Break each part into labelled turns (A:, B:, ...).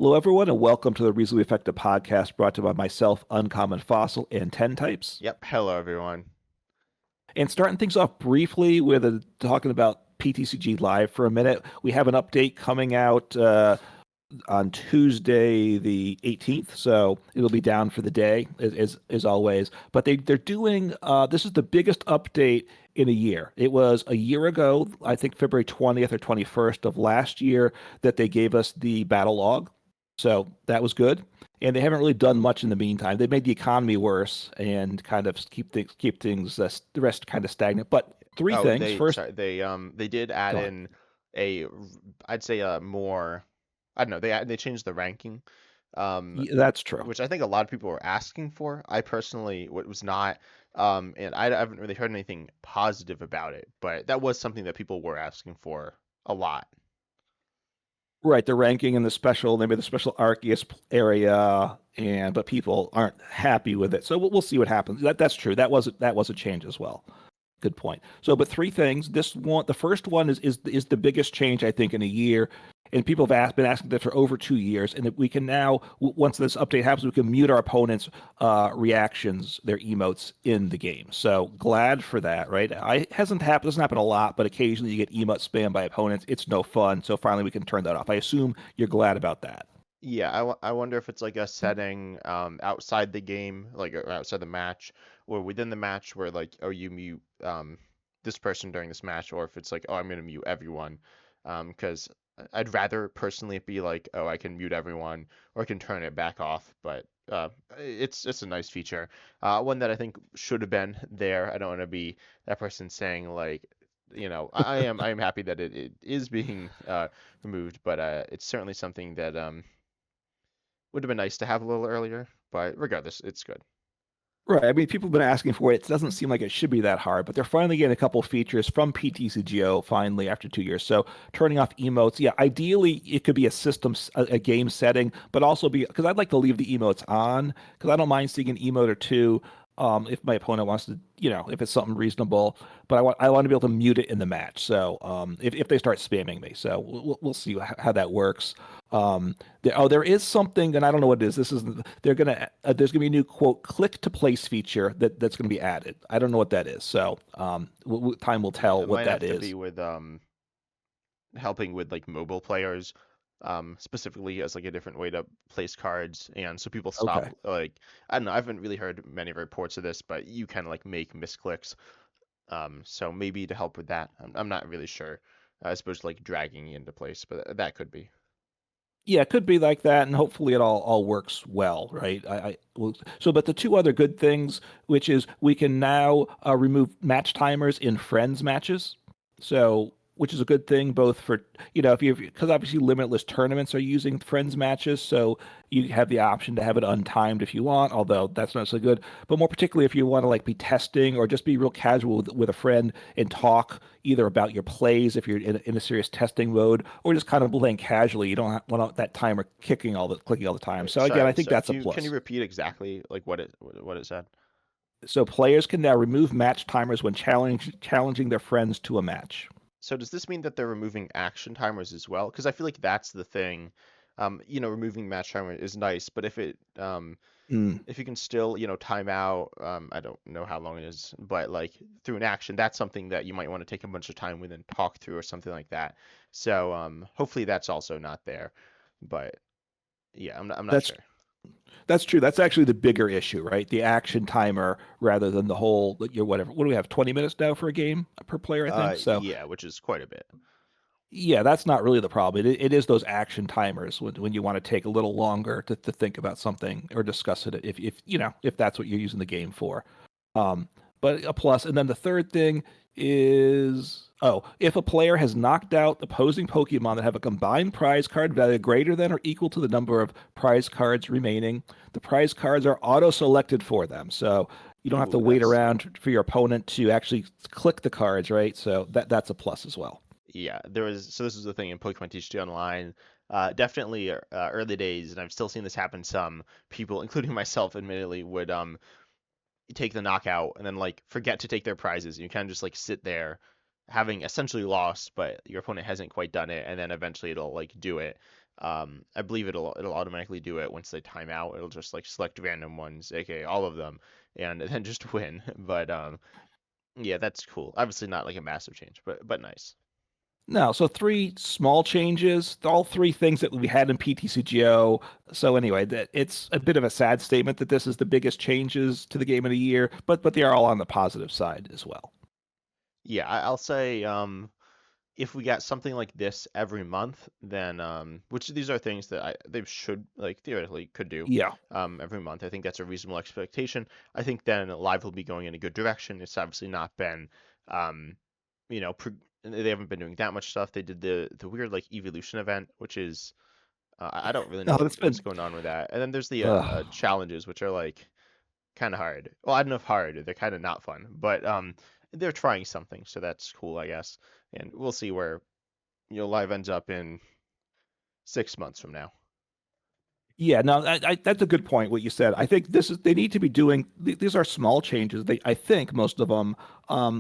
A: Hello, everyone, and welcome to the Reasonably Effective podcast brought to you by myself, Uncommon Fossil, and 10 Types.
B: Yep. Hello, everyone.
A: And starting things off briefly with talking about PTCG Live for a minute, we have an update coming out on Tuesday, the 18th. So it'll be down for the day, as always. But they're doing this is the biggest update in a year. It was a year ago, I think February 20th or 21st of last year, that they gave us the battle log. So that was good. And they haven't really done much in the meantime. They made the economy worse and kind of keep things the rest kind of stagnant. But three
B: Oh,
A: things.
B: they
A: First,
B: sorry, they did add
A: go on.
B: in I'd say a more, I don't know, they changed the ranking, um,
A: That's true.
B: which I think a lot of people were asking for. I personally was not, and I haven't really heard anything positive about it, but that was something that people were asking for a lot.
A: Right, the ranking in the special, maybe the special Arceus area, and but people aren't happy with it. So we'll see what happens. That's true. That was a change as well. Good point. So, but three things. This one, the first one is the biggest change I think in a year, and people have been asking this for over 2 years, and that we can now, once this update happens, we can mute our opponents' reactions, their emotes in the game. So glad for that, right? I hasn't happened. Doesn't happen a lot, but occasionally you get emote spam by opponents. It's no fun. So finally we can turn that off. I assume you're glad about that.
B: Yeah, I wonder if it's like a setting outside the game, like or outside the match, or within the match where like, oh, you mute this person during this match, or if it's like, oh, I'm gonna mute everyone. Because I'd rather personally it be like, oh, I can mute everyone, or I can turn it back off. But it's a nice feature. One that I think should have been there. I don't want to be that person saying like, I am happy that it is being removed, but it's certainly something that would have been nice to have a little earlier, but regardless, it's good.
A: Right. I mean, people have been asking for it. It doesn't seem like it should be that hard, but they're finally getting a couple features from PTCGO finally after 2 years. So turning off emotes, yeah, ideally it could be a a game setting, but also be because I'd like to leave the emotes on because I don't mind seeing an emote or two. If my opponent wants to, if it's something reasonable, but I want to be able to mute it in the match. So if they start spamming me, so we'll see how that works. There is something, and I don't know what it is. There's gonna be a new quote click to place feature that's gonna be added. I don't know what that is. So time will
B: Yeah,
A: tell
B: it
A: what
B: might
A: that
B: have to be
A: is.
B: with helping with like mobile players, specifically as like a different way to place cards, and so people stop
A: Okay.
B: like, I don't know, I haven't really heard many reports of this, but you kind of like make misclicks. So maybe to help with that, I'm not really sure. I suppose like dragging you into place, but that could be.
A: Yeah, it could be like that, and hopefully it all works well, right? But the two other good things, which is we can now remove match timers in friends matches, so which is a good thing both for if you because obviously limitless tournaments are using friends matches, so you have the option to have it untimed if you want, although that's not so good. But more particularly if you want to like be testing or just be real casual with a friend and talk either about your plays if you're in a serious testing mode or just kind of playing casually. You don't want that timer clicking all the time.
B: Wait,
A: So again, I
B: sorry,
A: think
B: sorry.
A: that's a
B: Can you
A: plus.
B: repeat exactly like what it said?
A: So players can now remove match timers when challenging their friends to a match.
B: So does this mean that they're removing action timers as well? Because I feel like that's the thing. Removing match timer is nice, but
A: Mm.
B: if you can still, time out, I don't know how long it is, but like through an action, that's something that you might want to take a bunch of time with and talk through or something like that. So hopefully that's also not there. But yeah, I'm not
A: That's
B: sure.
A: that's true. That's actually the bigger issue, right? The action timer rather than the whole your whatever. What do we have? 20 minutes now for a game per player, I think. So
B: Yeah, which is quite a bit.
A: yeah, that's not really the problem. It is those action timers when you want to take a little longer to think about something or discuss it if that's what you're using the game for. Um, but a plus. And then the third thing is if a player has knocked out opposing Pokemon that have a combined prize card value greater than or equal to the number of prize cards remaining, the prize cards are auto-selected for them. So you don't have to
B: Ooh,
A: wait
B: that's
A: around for your opponent to actually click the cards, right? So that's a plus as well.
B: Yeah, so this is the thing in Pokemon TCG Online. Definitely early days, and I've still seen this happen. Some people, including myself, admittedly, would take the knockout and then like forget to take their prizes. You kind of just like sit there, having essentially lost, but your opponent hasn't quite done it, and then eventually it'll like do it. I believe it'll automatically do it once they time out. It'll just like select random ones, aka all of them, and then just win. But yeah, that's cool. Obviously not like a massive change, but nice.
A: No, so three small changes, all three things that we had in PTCGO. So anyway, that it's a bit of a sad statement that this is the biggest changes to the game of the year, but they are all on the positive side as well.
B: Yeah, I'll say if we got something like this every month, then which these are things that they should like theoretically could do
A: Yeah.
B: every month. I think that's a reasonable expectation. I think then live will be going in a good direction. It's obviously not been um, you know, they haven't been doing that much stuff. They did the weird like evolution event, which is I don't really
A: No,
B: know
A: that's
B: what's
A: been
B: going on with that. And then there's the
A: uh,
B: challenges, which are like kind of hard. Well, I don't know if hard. They're kind of not fun, but they're trying something, so that's cool, I guess. And we'll see where live ends up in 6 months from now.
A: yeah, no, that's a good point. What you said, I think this is they need to be doing. These are small changes. I think most of them,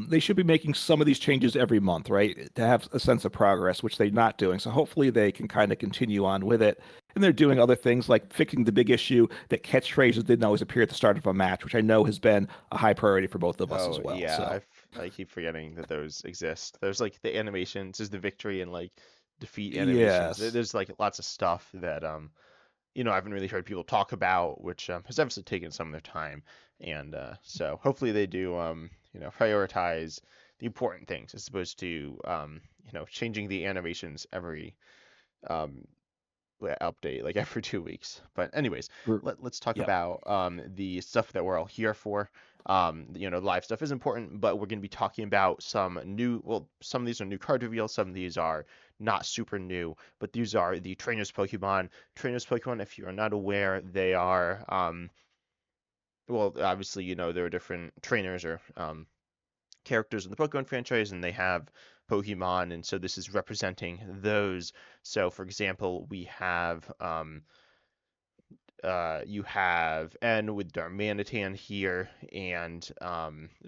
A: they should be making some of these changes every month, right, to have a sense of progress, which they're not doing. So hopefully they can kind of continue on with it. And they're doing other things like fixing the big issue that catchphrases didn't always appear at the start of a match, which I know has been a high priority for both of us as
B: Oh
A: well.
B: yeah,
A: So
B: I keep forgetting that those exist. There's like the animations, there's the victory and like defeat animations.
A: yes.
B: There's like lots of stuff that I haven't really heard people talk about, which has obviously taken some of their time. And so hopefully they do, prioritize the important things as opposed to, changing the animations every um, update, like every 2 weeks. But anyways, let's talk
A: Yep.
B: about the stuff that we're all here for. Live stuff is important, but we're going to be talking about some of these are new card reveals, some of these are not super new, but these are the trainers Pokemon. Trainers Pokemon, if you are not aware, they are, well, obviously, there are different trainers or characters in the Pokemon franchise, and they have Pokemon, and so this is representing those. So, for example, we have you have N with Darmanitan here and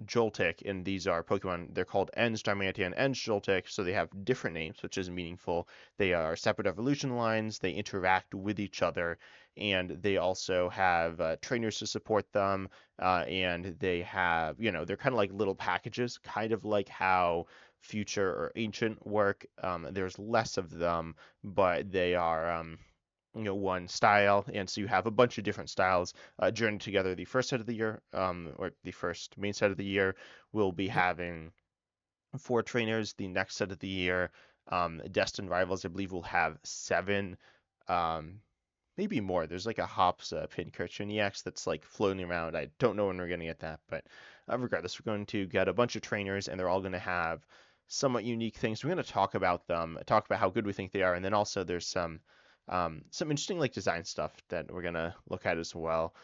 B: Joltik, and these are Pokemon. They're called N's Darmanitan, N's Joltik, so they have different names, which is meaningful. They are separate evolution lines. They interact with each other, and they also have trainers to support them. And they have, they're kind of like little packages, kind of like how Future or Ancient work. There's less of them, but they are. One style, and so you have a bunch of different styles journey together. The first set of the year, or the first main set of the year, will be
A: Yep.
B: having four trainers. The next set of the year, Destined Rivals, I believe, will have seven, um, maybe more. There's like a Hops Pincurchin EX that's like floating around. I don't know when we're going to get that, but regardless, we're going to get a bunch of trainers, and they're all going to have somewhat unique things. We're going to talk about them, talk about how good we think they are, and then also there's some interesting like design stuff that we're gonna look at as well,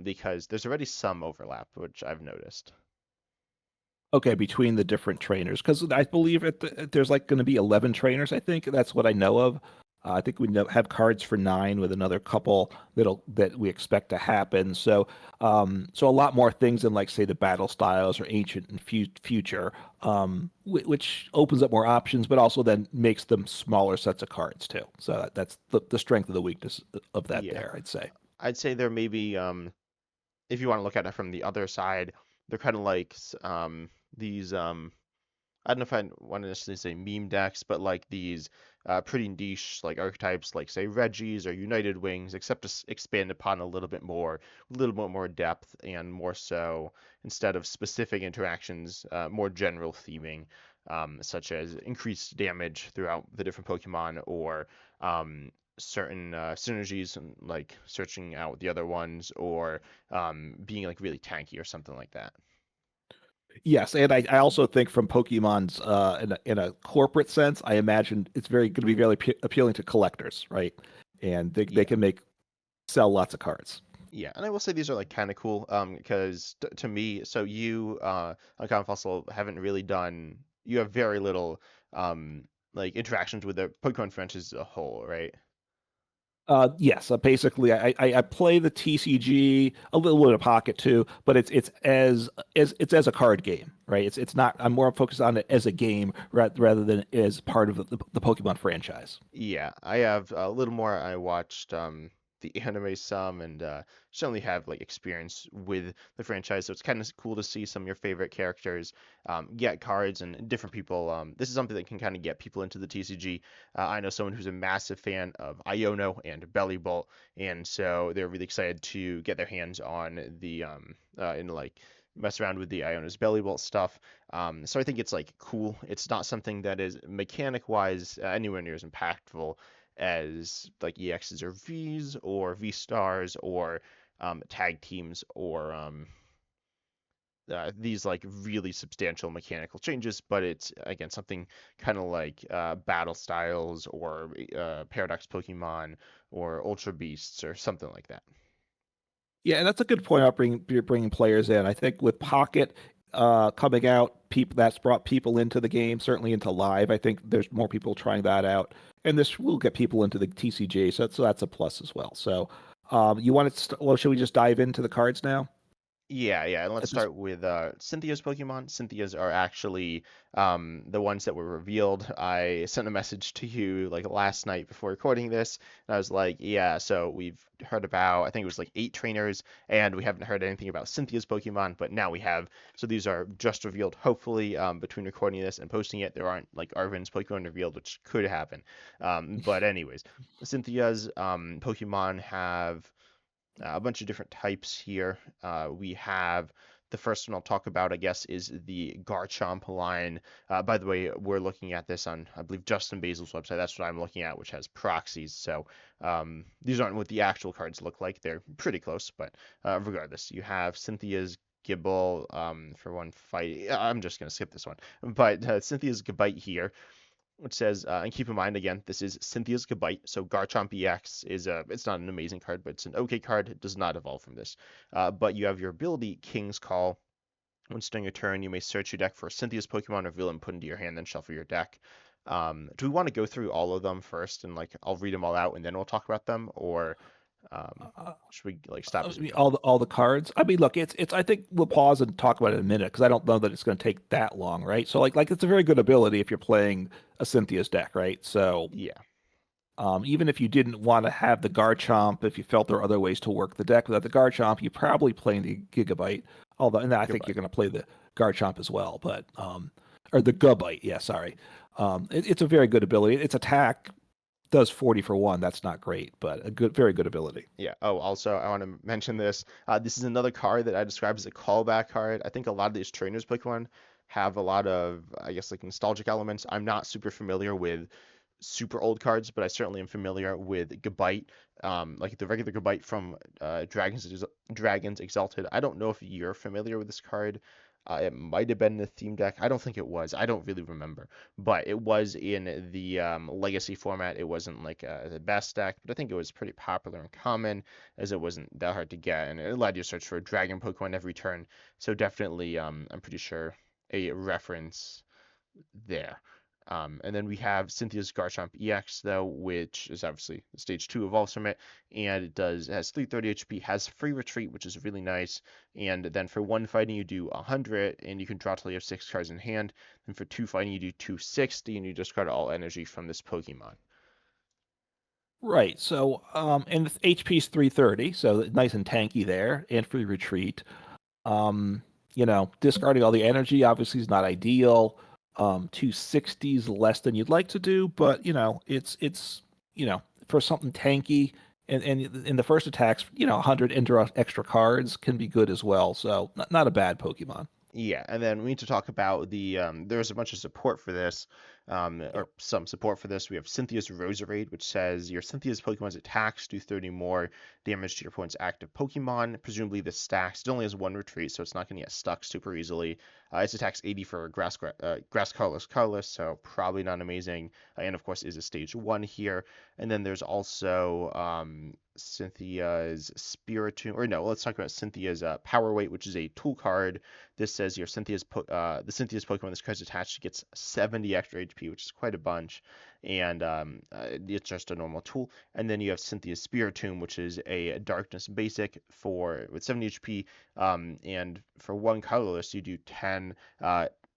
B: because there's already some overlap, which I've noticed.
A: Okay, between the different trainers, because I believe there's like going to be 11 trainers. I think that's what I know of. I think we have cards for nine with another couple that we expect to happen. So a lot more things than like say the battle styles or ancient and future, which opens up more options, but also then makes them smaller sets of cards too. So that's the strength of the weakness of that
B: Yeah,
A: there, I'd say.
B: I'd say there may be, if you want to look at it from the other side, they're kind of like these I don't know if I want to necessarily say meme decks, but like these pretty niche like archetypes, like say Reggie's or United Wings, except to expand upon a little bit more depth, and more so instead of specific interactions, more general theming, such as increased damage throughout the different Pokemon or certain synergies, and like searching out the other ones, or being like really tanky or something like that.
A: Yes, and I also think from Pokemon's in a corporate sense, I imagine it's very going to be very appealing to collectors, right? And they
B: Yeah.
A: can make sell lots of cards.
B: Yeah, and I will say these are like kind of cool, because to me, so you on Common Fossil haven't really done, you have very little like interactions with the Pokemon franchise as a whole, right?
A: Yes, basically, I play the TCG, a little bit of Pocket too, but it's as a card game, right? It's not. I'm more focused on it as a game rather than as part of the Pokemon franchise.
B: Yeah, I have a little more. I watched the anime some and certainly have like experience with the franchise, so it's kind of cool to see some of your favorite characters get cards and different people. This is something that can kind of get people into the TCG. I know someone who's a massive fan of Iono and Bellibolt, and so they're really excited to get their hands on the and like mess around with the Iono's Bellibolt stuff. So I think it's like cool. It's not something that is mechanic wise anywhere near as impactful as like EXs or Vs or V stars or tag teams or these like really substantial mechanical changes, but it's again something kind of like battle styles or paradox Pokemon or Ultra Beasts or something like that.
A: Yeah, and that's a good point about bringing players in. I think with Pocket coming out, people that's brought people into the game, certainly into live. I think there's more people trying that out, and this will get people into the TCG, so that's a plus as well. So, you want to, well, should we just dive into the cards now?
B: Yeah, yeah, and let's
A: At this,
B: start with Cynthia's Pokemon. Cynthia's are actually the ones that were revealed. I sent a message to you like last night before recording this, and I was like, yeah, so we've heard about, I think it was like 8 trainers, and we haven't heard anything about Cynthia's Pokemon, but now we have. So these are just revealed. Hopefully, between recording this and posting it, there aren't like Arvin's Pokemon revealed, which could happen. But anyways, Cynthia's Pokemon have a bunch of different types here. We have the first one I'll talk about, I guess, is the Garchomp line. By the way, we're looking at this on, I believe, Justin Basil's website. That's what I'm looking at, which has proxies. So these aren't what the actual cards look like. They're pretty close, but regardless, you have Cynthia's Gibble for one fight. I'm just going to skip this one. But Cynthia's Gabite here, which says, and keep in mind again, this is Cynthia's Gabite, so Garchomp EX is it's not an amazing card, but it's an okay card. It does not evolve from this. But you have your ability King's Call. When starting your turn, you may search your deck for Cynthia's Pokemon, reveal them, put into your hand, then shuffle your deck. Do we want to go through all of them first, and like I'll read them all out, and then we'll talk about them, or should we like stop
A: I
B: as we
A: mean,
B: go?
A: all the cards. I mean, look, it's. I think we'll pause and talk about it in a minute because I don't know that it's going to take that long, right? So, like it's a very good ability if you're playing a Cynthia's deck, right? So,
B: Yeah,
A: even if you didn't want to have the Garchomp, if you felt there are other ways to work the deck without the Garchomp, you're probably playing the Gigabyte. Although, and I think
B: goodbye.
A: you're going to play the Garchomp as well, but or the Gabite. Yeah, sorry. It's a very good ability. Its attack does 40 for one. That's not great, but a good, very good ability.
B: Yeah. Oh, also, I want to mention this. This is another card that I describe as a callback card. I think a lot of these trainers Pokemon have a lot of, I guess, like nostalgic elements. I'm not super familiar with super old cards, but I certainly am familiar with Gabite, like the regular Gabite from Dragons Exalted. I don't know if you're familiar with this card. It might have been the theme deck. I don't think it was. I don't really remember, but it was in the Legacy format. It wasn't like the best deck, but I think it was pretty popular and common as it wasn't that hard to get, and it allowed you to search for a Dragon Pokemon every turn. So definitely, I'm pretty sure a reference there. And then we have Cynthia's Garchomp EX though, which is obviously stage 2 evolves from it, and it has 330 HP, has free retreat, which is really nice. And then for one fighting you do 100, and you can draw till you have 6 cards in hand. And for two fighting you do 260, and you discard all energy from this Pokemon.
A: Right. So, and the HP is 330, so nice and tanky there, and free retreat. Um, discarding all the energy obviously is not ideal. 260 is less than you'd like to do, but it's for something tanky and in the first attacks, 100 extra cards can be good as well. So not a bad Pokemon.
B: Yeah, and then we need to talk about the there's a bunch of support for this,
A: Yeah.
B: or some support for this. We have Cynthia's Roserade, which says your Cynthia's Pokemon's attacks do 30 more damage to your opponent's active Pokemon. Presumably this stacks. It only has one retreat, so it's not going to get stuck super easily. Its attacks 80 for Grass Colorless, so probably not amazing. And of course is a stage 1 here. And then there's also Cynthia's Spiritomb, or no, let's talk about Cynthia's Power Weight, which is a tool card. This says the Cynthia's Pokemon this card's attached gets 70 extra HP, which is quite a bunch. and it's just a normal tool. And then you have Cynthia's Spiritomb, which is a darkness basic for with 70 HP, and for one colorless, you do 10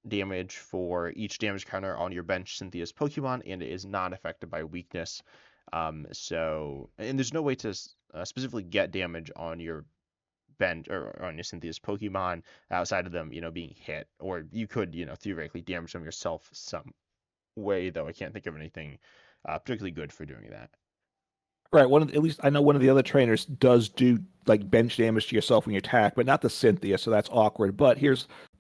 B: damage for each damage counter on your bench Cynthia's Pokemon, and it is not affected by weakness. And there's no way to specifically get damage on your bench or on your Cynthia's Pokemon outside of them, being hit. Or you could, theoretically damage them yourself some way, though I can't think of anything particularly good for doing that.
A: Right. At least I know one of the other trainers does do like bench damage to yourself when you attack, but not the Cynthia, so that's awkward. But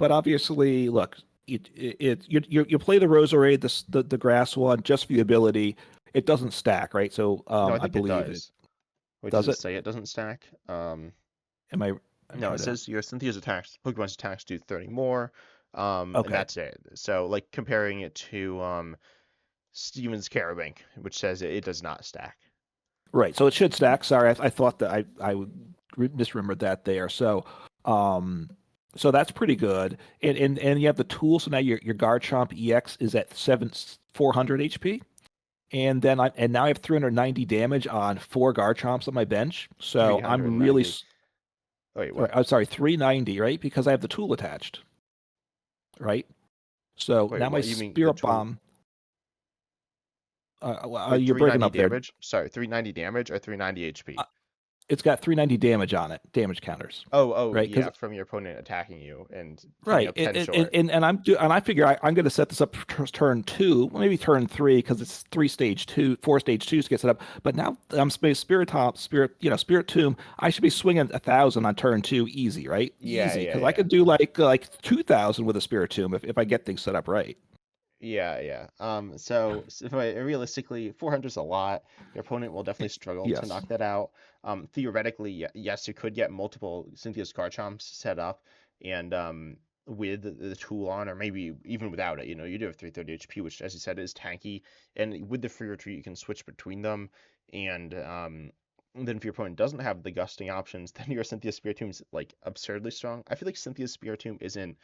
A: obviously, look, you play the Roserade, the grass one, just for the ability. It doesn't stack, right? So
B: No, I
A: I
B: think it
A: believe it
B: does. Wait, does
A: does
B: it
A: it.
B: say it doesn't stack?
A: Am I? I'm
B: No,
A: trying
B: it
A: to.
B: says your Cynthia's attacks, Pokemon's attacks do 30 more, and
A: Okay.
B: that's it. So, like, comparing it to Steven's Carabank, which says it does not stack.
A: Right. So it should stack. Sorry, I thought that misremembered that there. Um, so that's pretty good. And you have the tool. So now your Garchomp EX is at 400 HP. And now I have 390 damage on 4 Garchomps on my bench. So I'm really
B: 390. Wait,
A: or,
B: what?
A: I'm sorry, 390, right? Because I have the tool attached, right? So
B: Wait,
A: now my
B: what? You mean the
A: Spirit
B: tool?
A: Bomb.
B: Wait,
A: You're breaking
B: 390
A: up there.
B: damage? Sorry, 390 damage or 390 HP?
A: It's got 390 damage on it, damage counters,
B: Oh,
A: right? Because
B: yeah, from your opponent attacking you and coming
A: right,
B: up 10 short.
A: and I figure I'm going to set this up for turn two, well, maybe turn three, because it's 4 stage twos to get set up. But now I'm Spirit Top, Spirit Tomb. I should be swinging 1,000 on turn two, easy, right?
B: Yeah,
A: Easy,
B: yeah,
A: because I
B: yeah.
A: could do like 2,000 with a Spirit Tomb if I get things set up right.
B: Yeah, yeah. So realistically, 400 is a lot. Your opponent will definitely struggle to
A: Yes.
B: knock that out. Theoretically, yes, you could get multiple Cynthia's Garchomps set up, and with the tool on, or maybe even without it, you do have 330 HP, which, as you said, is tanky. And with the free retreat, you can switch between them. And then if your opponent doesn't have the gusting options, then your Cynthia Spiritomb is like absurdly strong. I feel like Cynthia Spiritomb isn't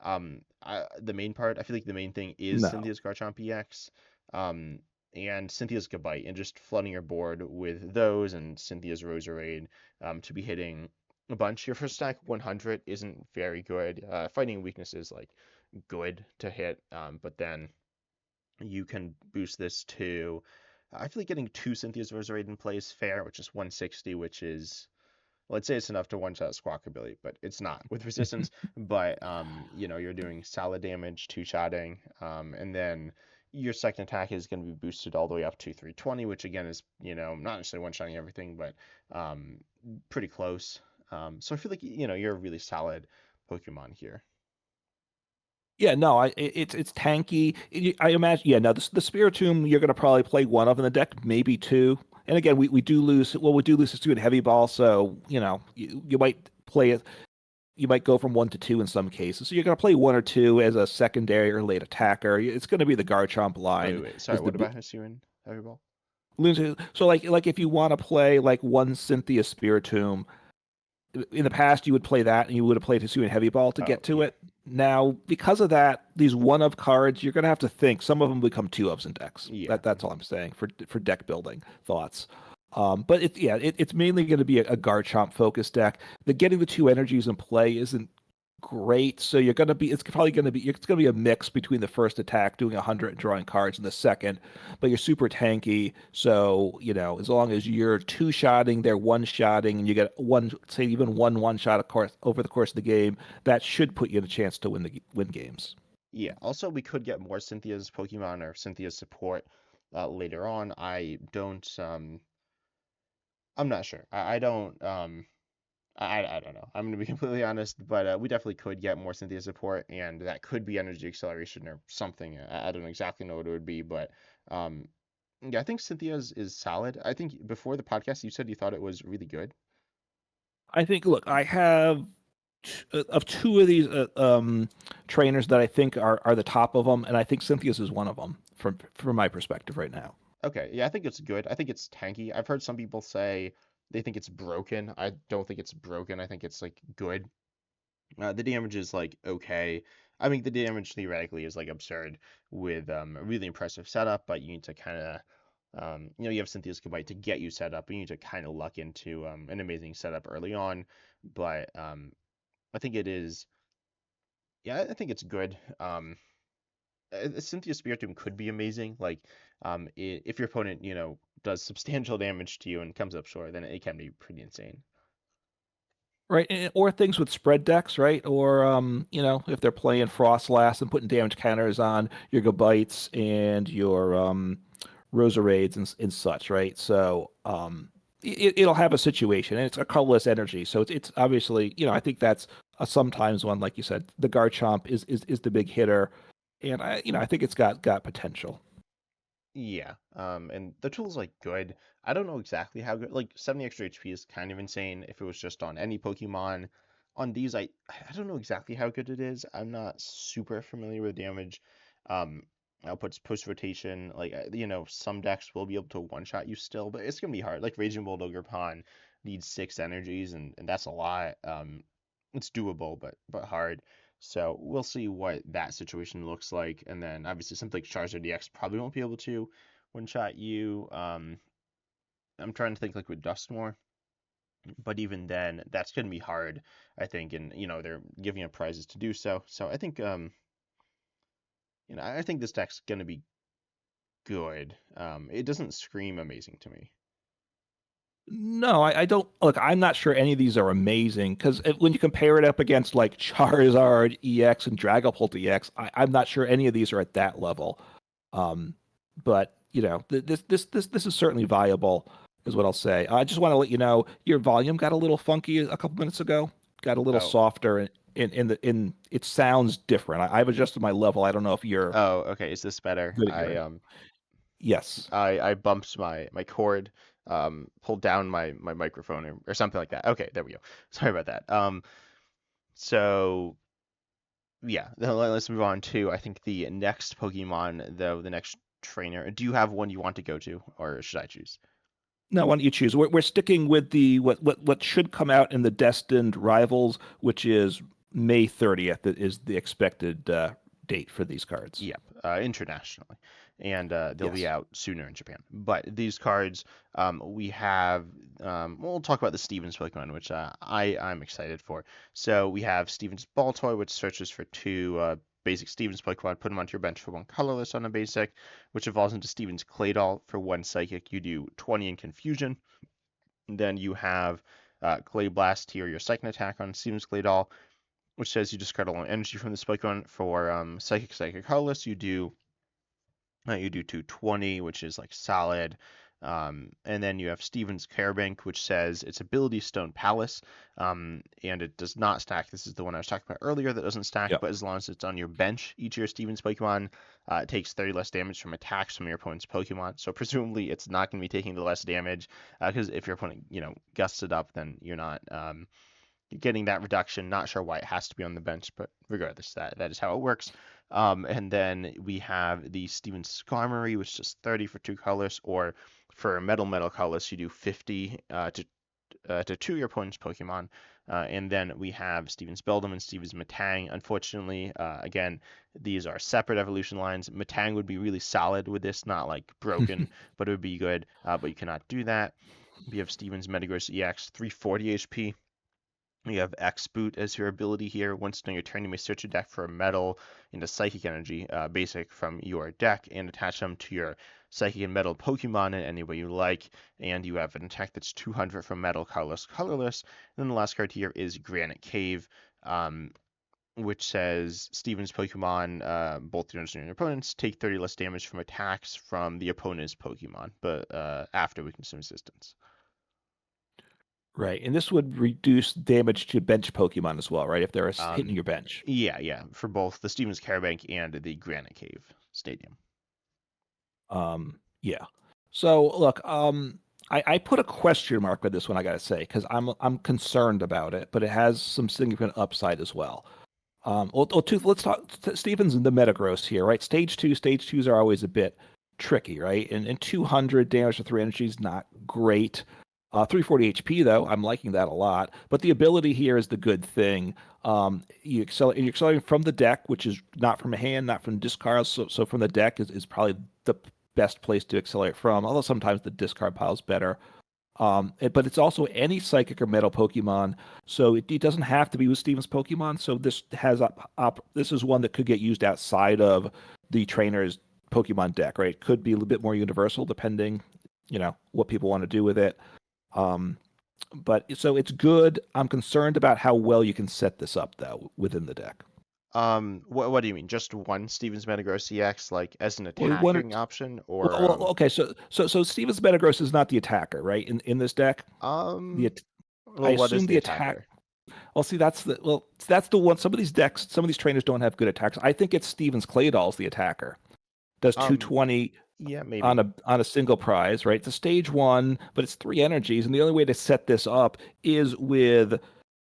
B: the main part. I feel like the main thing is
A: No.
B: Cynthia's Garchomp EX, um, and Cynthia's Gabite, and just flooding your board with those and Cynthia's Roserade to be hitting a bunch. Your first stack 100 isn't very good. Fighting weakness is like good to hit, but then you can boost this to. I feel like getting two Cynthia's Roserade in play is fair, which is 160, which is well, I'd say it's enough to one-shot Squawkabilly, but it's not with resistance. But you're doing solid damage, two-shotting, and then your second attack is going to be boosted all the way up to 320, which again is not necessarily one-shotting everything, but pretty close. So I feel like you're a really solid Pokemon here.
A: Yeah, no, it's tanky. I imagine. Yeah, no, the Spiritomb you're going to probably play one of in the deck, maybe two. And again, we do lose. Well, we do lose to two in heavy ball, so you might play it. You might go from one to two in some cases. So you're going to play one or two as a secondary or late attacker. It's going to be the Garchomp
B: Wait,
A: line
B: wait, sorry.
A: is
B: What about Hisuian Heavy Ball?
A: so like if you want to play like one Cynthia Spiritomb, in the past you would play that and you would have played Hisuian Heavy Ball to
B: Oh,
A: get to
B: yeah,
A: it. Now, because of that, these one of cards, you're gonna have to think. Some of them become two ofs in decks.
B: yeah,
A: That's all I'm saying for deck building thoughts. But it's mainly going to be a Garchomp focused deck. The getting the two energies in play isn't great. So it's gonna be a mix between the first attack doing 100 and drawing cards and the second, but you're super tanky. So as long as you're two-shotting, they're one-shotting, and you get one, say even one shot of course over the course of the game, that should put you in a chance to win games.
B: yeah. Also, we could get more Cynthia's Pokemon or Cynthia's support later on. I'm not sure. I don't I don't know. I'm gonna be completely honest, but we definitely could get more Cynthia support, and that could be energy acceleration or something. I don't exactly know what it would be, but um, yeah, I think Cynthia's is solid. I think before the podcast, you said you thought it was really good.
A: I think, look, I have of two of these trainers that I think are the top of them, and I think Cynthia's is one of them from my perspective right now.
B: Okay, yeah, I think it's good. I think it's tanky. I've heard some people say they think it's broken. I don't think it's broken. I think it's like good. The damage is like okay. I mean, the damage theoretically is like absurd with a really impressive setup, but you need to kind of you have Cynthia's Combite to get you set up. You need to kind of luck into an amazing setup early on, but I think it is. Yeah, I think it's good. Cynthia's Spiritomb could be amazing. Like, if your opponent, does substantial damage to you and comes up short, then it can be pretty insane.
A: Right, or things with spread decks, right? Or if they're playing Frostlass and putting damage counters on your Gabites and your Roserades and such, right? So it'll have a situation, and it's a colorless energy, so it's obviously, I think that's a sometimes one, like you said, the Garchomp is the big hitter, and I think it's got potential.
B: Yeah, and the tool's like good. I don't know exactly how good. Like 70 extra HP is kind of insane if it was just on any Pokemon. On these, I don't know exactly how good it is. I'm not super familiar with damage. Um, outputs post rotation. Like some decks will be able to one shot you still, but it's gonna be hard. Like Raging Bull Ogerpon needs 6 energies, and that's a lot. It's doable, but hard. So we'll see what that situation looks like. And then obviously something like Charizard DX probably won't be able to one shot you. I'm trying to think like with Dustmore, but even then, that's going to be hard, I think. And they're giving up prizes to do so. So I think I think this deck's going to be good. It doesn't scream amazing to me.
A: No, I don't. Look, I'm not sure any of these are amazing because when you compare it up against like Charizard EX and Dragapult EX, I'm not sure any of these are at that level. Um, but this is certainly viable, is what I'll say. I just want to let you know your volume got a little funky a couple minutes ago. Got a little
B: Oh,
A: softer, in it sounds different. I've adjusted my level. I don't know if you're
B: oh, okay. Is this better?
A: good at
B: I
A: hearing. Yes.
B: I bumped my cord, pulled down my microphone or something like that. Okay, there we go. Sorry about that. So yeah, then let's move on to I think the next Pokemon, though, the next trainer. Do you have one you want to go to, or should I choose?
A: No, why don't you choose? We're sticking with the what should come out in the Destined Rivals, which is May 30th. That is the expected date for these cards.
B: Yep, internationally, and they'll be
A: Yes.
B: out sooner in Japan. But these cards, we have. We'll talk about the Stevens Pokemon, which I'm excited for. So we have Stevens Baltoy, which searches for two basic Stevens Pokemon, put them onto your bench for one colorless on a basic, which evolves into Stevens Claydol for one psychic. You do 20 in Confusion. And then you have Clay Blast here, your second attack on Stevens Claydol, which says you discard all energy from this Pokemon for Psychic Colorless. You do 220, which is like solid. And then you have Steven's Carebank, which says its ability Stone Palace, and it does not stack. This is the one I was talking about earlier that doesn't stack,
A: Yep.
B: but as long as it's on your bench, each of your Steven's Pokemon, it takes 30 less damage from attacks from your opponent's Pokemon. So presumably it's not going to be taking the less damage, because if your opponent, gusts it up, then you're not getting that reduction. Not sure why it has to be on the bench, but regardless, that is how it works. And then we have the Steven Skarmory, which is 30 for two colors, or for metal colors, you do 50 to two your opponent's Pokemon. And then we have Steven's Beldum and Steven's Matang. Unfortunately, again, these are separate evolution lines. Matang would be really solid with this, not like broken, but it would be good. But you cannot do that. We have Steven's Metagross EX, 340 HP. You have X Boot as your ability here. Once during your turn, you may search your deck for a metal and a psychic energy, basic from your deck, and attach them to your psychic and metal Pokemon in any way you like. And you have an attack that's 200 from metal, colorless. And then the last card here is Granite Cave, which says Steven's Pokemon, both yours and your opponents, take 30 less damage from attacks from the opponent's Pokemon, but after weakness and resistance.
A: Right. And this would reduce damage to bench Pokemon as well, right? If they're hitting
B: Um,
A: your bench.
B: yeah, for both the Stevens Carabank and the Granite Cave Stadium.
A: Yeah. So look, I put a question mark with this one, I gotta say, because I'm concerned about it, but it has some significant upside as well. Let's talk Stevens and the Metagross here, right? Stage twos are always a bit tricky, right? And 200 damage to three energy is not great. 340 HP though, I'm liking that a lot. But the ability here is the good thing. You're accelerating from the deck, which is not from a hand, not from discard. So from the deck is probably the best place to accelerate from. Although sometimes the discard pile is better. But it's also any psychic or metal Pokemon, so it doesn't have to be with Steven's Pokemon. So this is one that could get used outside of the trainer's Pokemon deck, right? It could be a little bit more universal depending, what people want to do with it. Um, but so it's good. I'm concerned about how well you can set this up though within the deck.
B: What do you mean? Just one Stevens Metagross EX, like as an
A: Well, one or
B: attacking option,
A: well,
B: or
A: well, okay. So Steven's Metagross is not the attacker, right? In this deck, the
B: um,
A: I
B: well, what is
A: assume
B: the
A: the attack.
B: attacker?
A: Well, see, that's the one. Some of these decks, some of these trainers don't have good attacks. I think it's Stevens Claydol's the attacker. Does
B: Um,
A: 220
B: yeah,
A: on
B: maybe.
A: a single prize, right? It's a stage one, but it's three energies, and the only way to set this up is with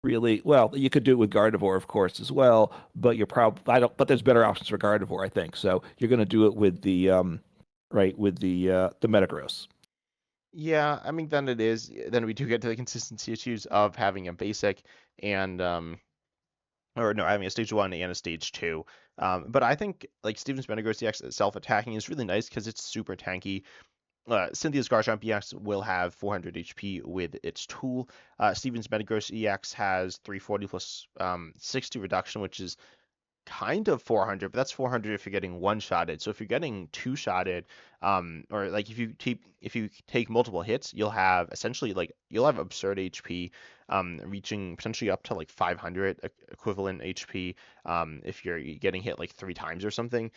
A: really well. You could do it with Gardevoir, of course, as well, but you're probably I don't. But there's better options for Gardevoir, I think. So you're going to do it with the right with the Metagross.
B: Yeah, I mean, then it is. Then we do get to the consistency issues of having a basic and or no, having a stage one and a stage two. But I think like Steven's Metagross EX self attacking is really nice because it's super tanky. Cynthia's Garchomp EX will have 400 HP with its tool. Steven's Metagross EX has 340 plus 60 reduction, which is kind of 400, but that's 400 if you're getting one-shotted. So if you're getting two-shotted, or like if you take multiple hits, you'll have essentially like you'll have absurd HP, reaching potentially up to like 500 equivalent HP, if you're getting hit like three times or something.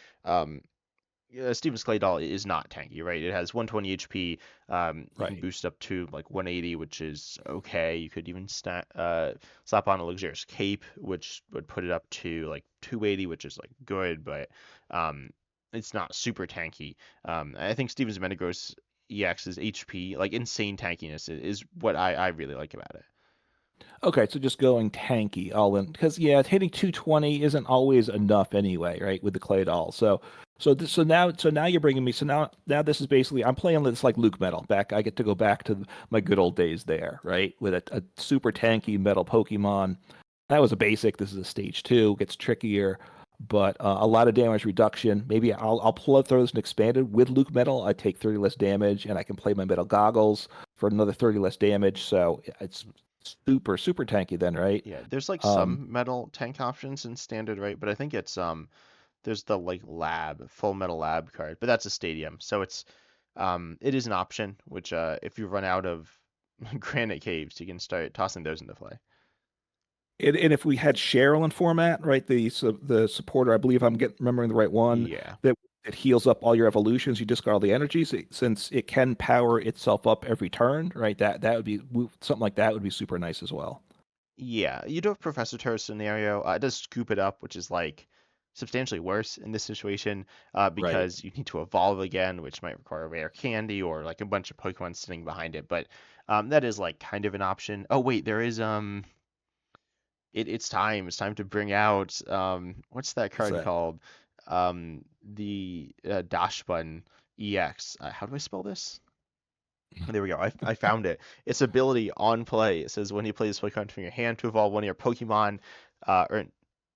B: Steven's Clay Doll is not tanky, right? It has 120 HP. You can
A: Right.
B: boost up to like 180, which is okay. You could even slap on a Luxurious Cape, which would put it up to like 280, which is like good, but um, it's not super tanky. I think Steven's Metagross EX's HP, like insane tankiness, is what I really like about it.
A: Okay, so just going tanky all in because yeah, hitting 220 isn't always enough anyway, right? With the clay doll. So now you're bringing me. So now this is basically I'm playing this like Luke Metal. Back I get to go back to my good old days there, right? With a super tanky metal Pokemon. That was a basic. This is a stage two. Gets trickier, but a lot of damage reduction. Maybe throw this in expanded with Luke Metal. I take 30 less damage, and I can play my metal goggles for another 30 less damage. So it's super tanky then, right?
B: Yeah, there's like
A: Um,
B: some metal tank options in standard, right? But I think it's there's the like full metal lab card, but that's a stadium. So it is an option, which if you run out of granite caves, you can start tossing those into play.
A: and if we had Cheryl in format, right, the supporter, I believe remembering the right one,
B: Yeah.
A: that it heals up all your evolutions, you discard all the energies, since it can power itself up every turn, right? That would be something like that would be super nice as well.
B: Yeah, you do have Professor Tur's scenario. It does scoop it up, which is like substantially worse in this situation,
A: Right.
B: because you need to evolve again, which might require a rare candy or like a bunch of Pokemon sitting behind it. But that is like kind of an option. Oh wait, there is it's time. It's time to bring out what's that
A: What's
B: card
A: that?
B: called? The Dash Button EX. How do I spell this? There we go. I found it. Its ability on play. It says when you play this Pokemon from your hand to evolve one of your Pokemon, or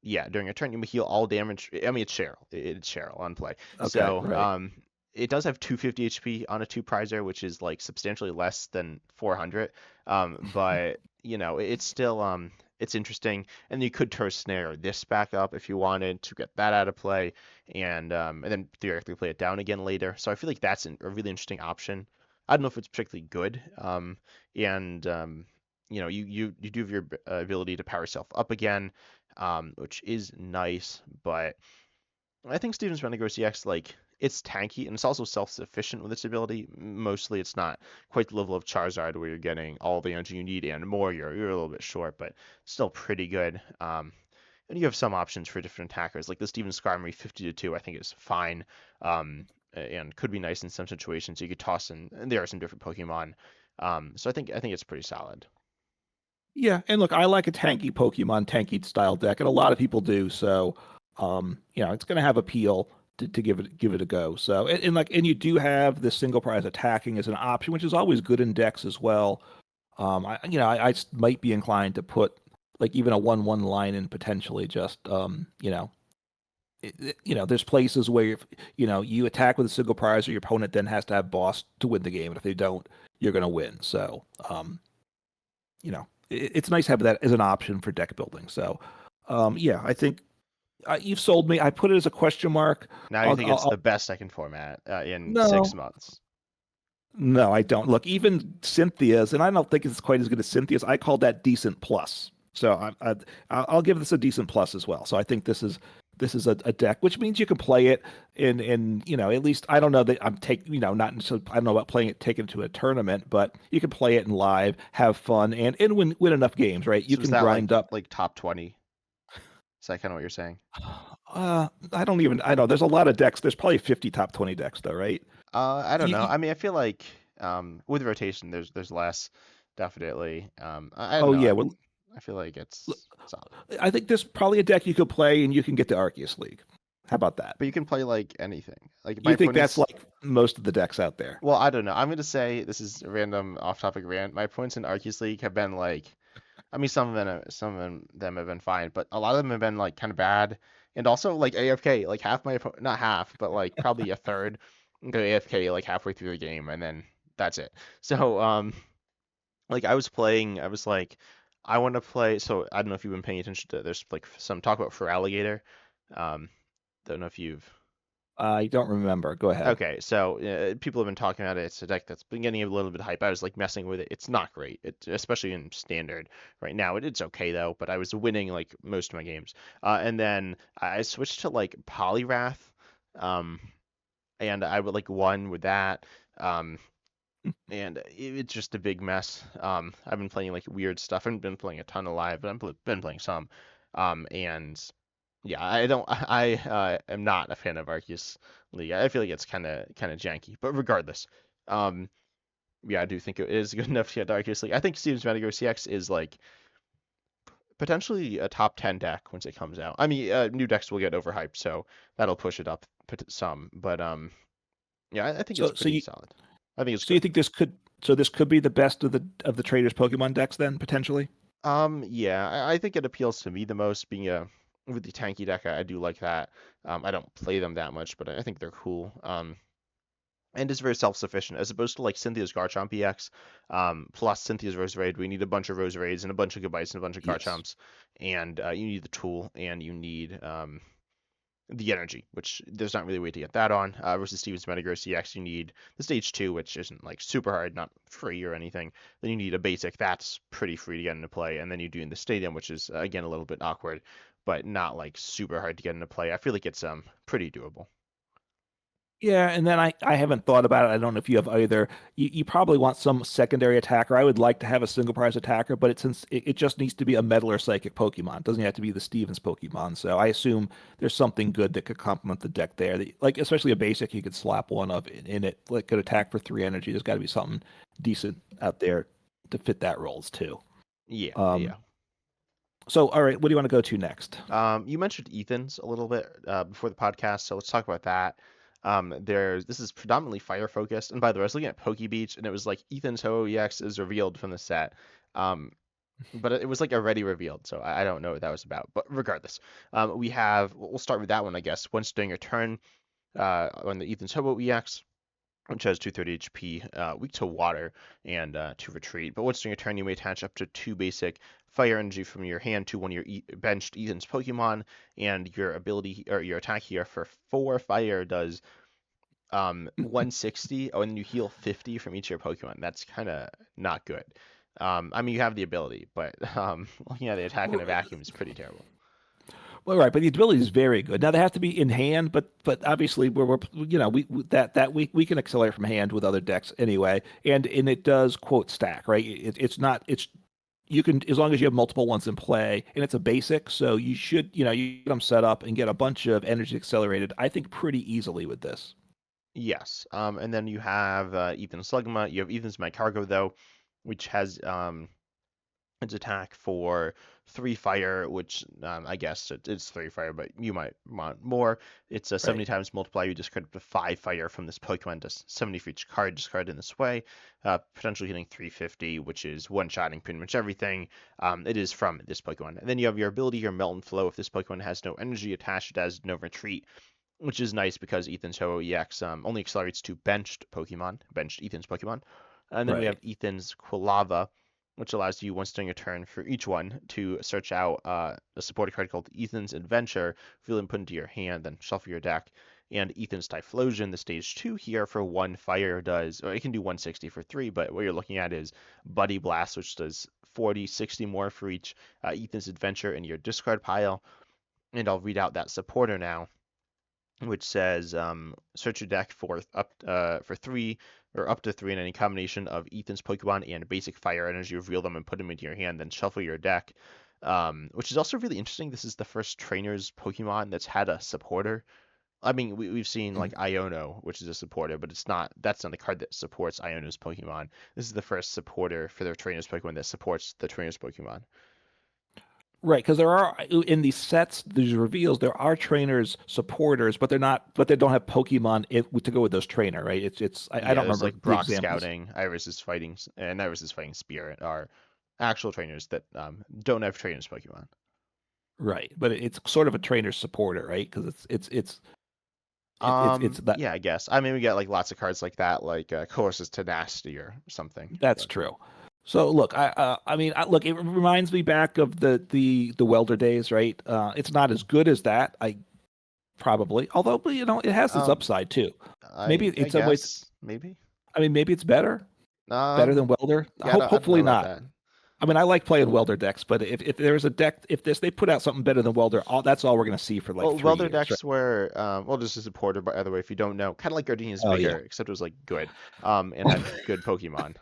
B: yeah, during a turn you may heal all damage. I mean, it's Cheryl. It's Cheryl on play.
A: Okay,
B: So
A: right.
B: it does have 250 HP on a two prizer, which is like substantially less than 400. But it's still it's interesting, and you could turn snare this back up if you wanted to get that out of play, and then theoretically play it down again later. So I feel like that's a really interesting option. I don't know if it's particularly good. And you do have your ability to power yourself up again, which is nice. But I think Steven's Renegade EX, like, it's tanky and it's also self-sufficient with its ability. Mostly, it's not quite the level of Charizard where you're getting all the energy you need and more. You're a little bit short, but still pretty good. And you have some options for different attackers, like the Steven Skarmory 50 to 2, I think is fine, and could be nice in some situations. You could toss in, and there are some different Pokemon. So I think it's pretty solid.
A: Yeah, and look, I like a tanky Pokemon, tanky style deck, and a lot of people do. So, it's going to have appeal to give it a go. So, and you do have the single prize attacking as an option, which is always good in decks as well. Might be inclined to put like even a 1/1 line in potentially just there's places where you attack with a single prize, or your opponent then has to have boss to win the game, and if they don't, you're going to win. So, it's nice to have that as an option for deck building. So, yeah, I think you've sold me. I put it as a question mark.
B: Now you
A: I'll,
B: think
A: I'll,
B: it's
A: I'll
B: the best second format in
A: no,
B: 6 months.
A: no, I don't. Look, even Cynthia's, and I don't think it's quite as good as Cynthia's. I call that decent plus. So I'll give this a decent plus as well. So I think this is a deck, which means you can play it in at least I don't know that I'm taking not necessarily I don't know about playing it taken to a tournament, but you can play it in live, have fun, and win enough games, right? You
B: So is
A: can
B: that
A: grind up.
B: like top 20? Is that kind of what you're saying?
A: I know there's a lot of decks. There's probably 50 top 20 decks though, right?
B: I don't
A: You,
B: know.
A: you-
B: I mean, I feel like with rotation, there's less, definitely. I don't
A: oh
B: know.
A: yeah,
B: I
A: well,
B: mean, I feel like it's solid.
A: I think there's probably a deck you could play and you can get the Arceus League. How about that?
B: But you can play like anything. Like my
A: You think that's
B: opponents.
A: like most of the decks out there?
B: Well, I don't know. I'm gonna say this is a random off-topic rant. My opponents in Arceus League have been like, I mean, some of them have been fine, but a lot of them have been like kind of bad, and also like AFK. Like half my not half, but like probably a third go AFK like halfway through the game, and then that's it. So like I was playing, I was like, I want to play. So I don't know if you've been paying attention to. There's like some talk about for alligator. Um, don't know if you've.
A: I don't remember. Go ahead.
B: Okay, so people have been talking about it. It's a deck that's been getting a little bit of hype. I was like messing with it. It's not great, especially in standard right now. It's okay though, but I was winning like most of my games. And then I switched to like Polyrath, um, and I would like won with that. Um, and it's just a big mess. I've been playing like weird stuff. I haven't been playing a ton of live, but been playing some. And yeah, I don't. I am not a fan of Arceus League. I feel like it's kind of janky. But regardless, um, yeah, I do think it is good enough to get Arceus League. I think Steven's Metagross CX is like potentially a top 10 deck once it comes out. I mean, new decks will get overhyped, so that'll push it up some. But yeah, I think it's
A: So so
B: pretty
A: you
B: solid. I think it's
A: so you
B: good.
A: think this could be the best of the traders Pokemon decks then potentially?
B: Yeah, I think it appeals to me the most being a with the tanky deck. I do like that. I don't play them that much, but I think they're cool. And it's very self-sufficient as opposed to like Cynthia's Garchomp EX, plus Cynthia's Roserade. We need a bunch of Roserades and a bunch of Goodbyes and a bunch of
A: Yes.
B: Garchomps, and you need the tool and you need the energy, which there's not really a way to get that on. Versus Steven's Metagross EX, you need the stage 2, which isn't like super hard, not free or anything. Then you need a basic, that's pretty free to get into play, and then you do in the stadium, which is again a little bit awkward, but not like super hard to get into play. I feel like it's pretty doable.
A: Yeah, and then I haven't thought about it. I don't know if you have either. You probably want some secondary attacker. I would like to have a single prize attacker, but since it just needs to be a metal or psychic Pokemon. It doesn't have to be the Stevens Pokemon. So I assume there's something good that could complement the deck there. Like especially a basic, you could slap one of in it. Like could attack for 3 energy. There's got to be something decent out there to fit that roles too.
B: Yeah,
A: Um,
B: yeah.
A: so all right, what do you want to go to next?
B: You mentioned Ethan's a little bit before the podcast, so let's talk about that. This is predominantly fire focused, and by the way, I was looking at Poke Beach, and it was like Ethan's Ho EX is revealed from the set, um, but it was like already revealed, so I don't know what that was about. But regardless, we'll start with that one, I guess. Once during a turn, on the Ethan's Hobo EX, which has 230 HP, weak to water and to retreat. But once during a turn, you may attach up to 2 basic fire energy from your hand to one of your benched Ethan's Pokemon, and your ability or your attack here for 4 fire does 160. Oh, and then you heal 50 from each of your Pokemon. That's kind of not good. I mean, you have the ability, but looking at the attack in a vacuum is pretty terrible.
A: Well, right, but the ability is very good. Now they have to be in hand, but obviously we're we can accelerate from hand with other decks anyway, and it does quote stack right. It's not it's you can as long as you have multiple ones in play, and it's a basic, so you should you get them set up and get a bunch of energy accelerated. I think pretty easily with this.
B: Yes. And then you have Ethan's Slugma. You have Ethan's My Cargo though, which has its attack for 3 fire, which I guess it's 3 fire, but you might want more. It's a
A: Right.
B: 70 times multiply. You discard up to 5 fire from this Pokemon, does 70 for each card discarded in this way, potentially hitting 350, which is one-shotting pretty much everything. It is from this Pokemon. And then you have your ability, your Melt and Flow. If this Pokemon has no energy attached, it has no retreat, which is nice because Ethan's Ho EX only accelerates to benched Ethan's Pokemon. And then we
A: Right.
B: have Ethan's Quilava, which allows you once during a turn for each one to search out a supported card called Ethan's Adventure, feel and put into your hand, then shuffle your deck. And Ethan's Typhlosion, the stage 2 here for 1 fire does, or it can do 160 for 3, but what you're looking at is Buddy Blast, which does 40, 60 more for each Ethan's Adventure in your discard pile. And I'll read out that supporter now, which says search your deck for 3 or up to 3 in any combination of Ethan's Pokemon and basic fire energy, reveal them and put them into your hand, then shuffle your deck. Which is also really interesting. This is the first trainer's Pokemon that's had a supporter. I mean, we've seen like
A: Mhm.
B: Iono, which is a supporter, but that's not a card that supports Iono's Pokemon. This is the first supporter for their trainer's Pokemon that supports the trainer's Pokemon.
A: Right, because there are in these sets, these reveals, there are trainers supporters, but they're not, but they don't have Pokemon to go with those trainer, right? I
B: Yeah,
A: don't
B: there's
A: remember
B: like
A: the
B: Brock
A: examples.
B: Scouting, and Iris is fighting Spirit are actual trainers that don't have trainers Pokemon.
A: Right, but it's sort of a trainer supporter, right? Because it's that.
B: Yeah, I guess. I mean, we get like lots of cards like that, like Colossus Tenacity or something.
A: That's
B: But
A: true. So look, I mean, look, it reminds me back of the welder days, right? It's not as good as that, I probably, although but, it has its
B: um,
A: upside too. Maybe
B: I
A: in some ways,
B: guess maybe.
A: I mean, maybe it's better than welder.
B: Yeah, I don't know
A: Hopefully
B: about
A: not.
B: that.
A: I mean, I like playing welder decks, but if there's a deck, if they put out something better than welder, that's all we're going to see for like
B: Well,
A: three
B: welder
A: years, right?
B: decks were well, this is a porter, by the way, if you don't know, kind of like Gardenia's
A: Oh yeah.
B: Vigor, except it was like good, and had good Pokemon.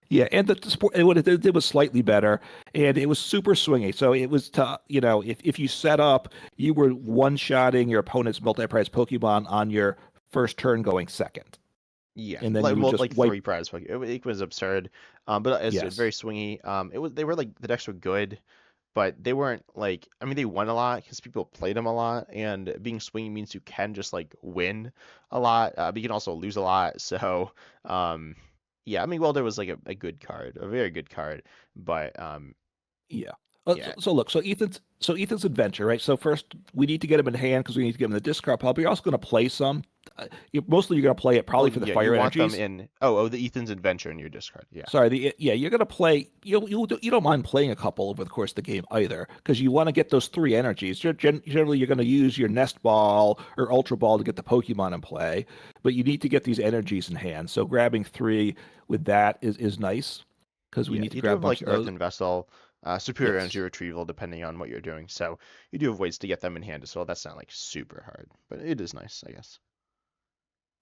A: Yeah, and the sport, what it did was slightly better, and it was super swingy. So it was to, if you set up, you were one-shotting your opponent's multi-prize Pokemon on your first turn going second,
B: Yeah,
A: and then you would just
B: like
A: wipe.
B: 3 prize Pokemon. It was absurd. But as I said, very
A: Yes.
B: swingy. They were like the decks were good, but they weren't like I mean they won a lot because people played them a lot, and being swingy means you can just like win a lot, but you can also lose a lot. So um, yeah, I mean Welder was like a good card, a very good card, but
A: Yeah.
B: yeah,
A: So look, so Ethan's adventure, right? So first we need to get him in hand because we need to get him in the discard pile. But you're also going to play some. Mostly you're going to play it
B: well
A: probably for the
B: yeah, you
A: fire
B: want them
A: energies.
B: in the Ethan's Adventure in your discard. Yeah,
A: Sorry, you're gonna play. You don't mind playing a couple over the course of the game either, because you want to get those three energies. Generally, you're going to use your Nest Ball or Ultra Ball to get the Pokemon in play, but you need to get these energies in hand. So grabbing three with that is nice, because we
B: yeah,
A: need to
B: you do
A: grab a
B: have like
A: bunch of those.
B: Earthen Vessel. Superior
A: Yes,
B: energy retrieval, depending on what you're doing. So you do have ways to get them in hand as well. That's not like super hard, but it is nice, I guess.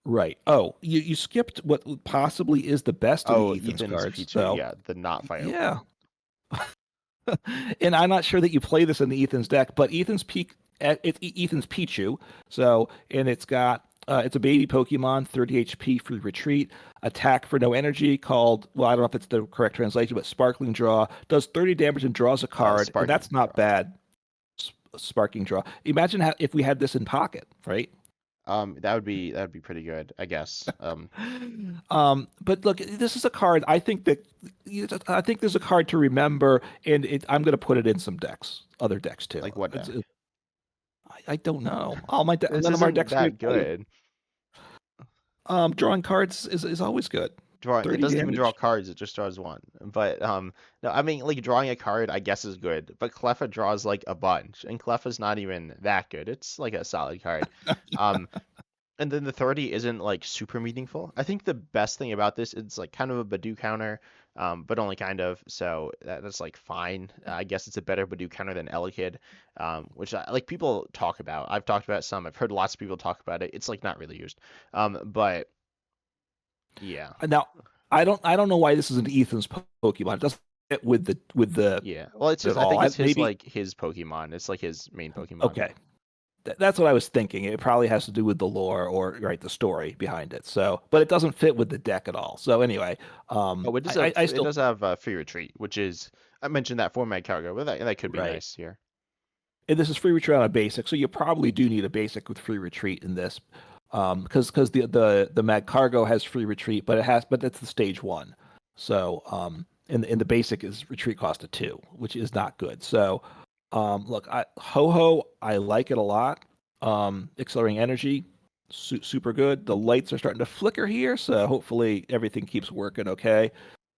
A: right. Oh, you skipped what possibly is the best of the
B: Oh,
A: Ethan's
B: Ethan's
A: cards,
B: P2,
A: though.
B: yeah, the not fire
A: Yeah,
B: Pokemon.
A: and I'm not sure that you play this in the Ethan's deck, but it's Ethan's Pichu. So, and it's a baby Pokemon, 30 HP for retreat, attack for no energy called, well, I don't know if it's the correct translation, but Sparkling Draw, does 30 damage and draws a card, and
B: Sparking
A: that's not
B: Draw.
A: bad. Sparking Draw. Imagine if we had this in Pocket, right?
B: That would be pretty good, I guess.
A: But look, this is a card. I think there's a card to remember, and I'm going to put it in some decks, other decks too.
B: Like what deck?
A: I don't know.
B: This
A: None of our
B: isn't
A: decks are
B: that
A: good.
B: good.
A: Drawing cards is always good.
B: It
A: 30
B: doesn't even draw
A: damage.
B: cards, it just draws one. But no, I mean like drawing a card I guess is good, but Cleffa draws like a bunch, and Cleffa's not even that good. It's like a solid card. Um, and then the 30 isn't like super meaningful. I think the best thing about this is like kind of a Badoo counter, but only kind of. So that's like fine. I guess it's a better Badoo counter than Elekid, which like people talk about. I've talked about it some. I've heard lots of people talk about it. It's like not really used. But yeah,
A: Now, I don't know why this is an Ethan's Pokemon. It doesn't fit with the
B: yeah. Well, it's
A: at
B: just I
A: all.
B: think it's his
A: Maybe
B: like his Pokemon. It's like his main Pokemon.
A: okay. That's what I was thinking. It probably has to do with the lore or right the story behind it. So, but it doesn't fit with the deck at all. So anyway,
B: Oh, it does
A: I,
B: have
A: I
B: it
A: still
B: does have free retreat, which is I mentioned that format cargo, but that could be
A: right.
B: nice here.
A: And this is free retreat on a basic, so you probably do need a basic with free retreat in this, because the mag cargo has free retreat, but that's the stage one. So and the basic is retreat cost of two, which is not good. So look, ho ho, I like it a lot. Accelerating energy, super good. The lights are starting to flicker here, so hopefully everything keeps working okay.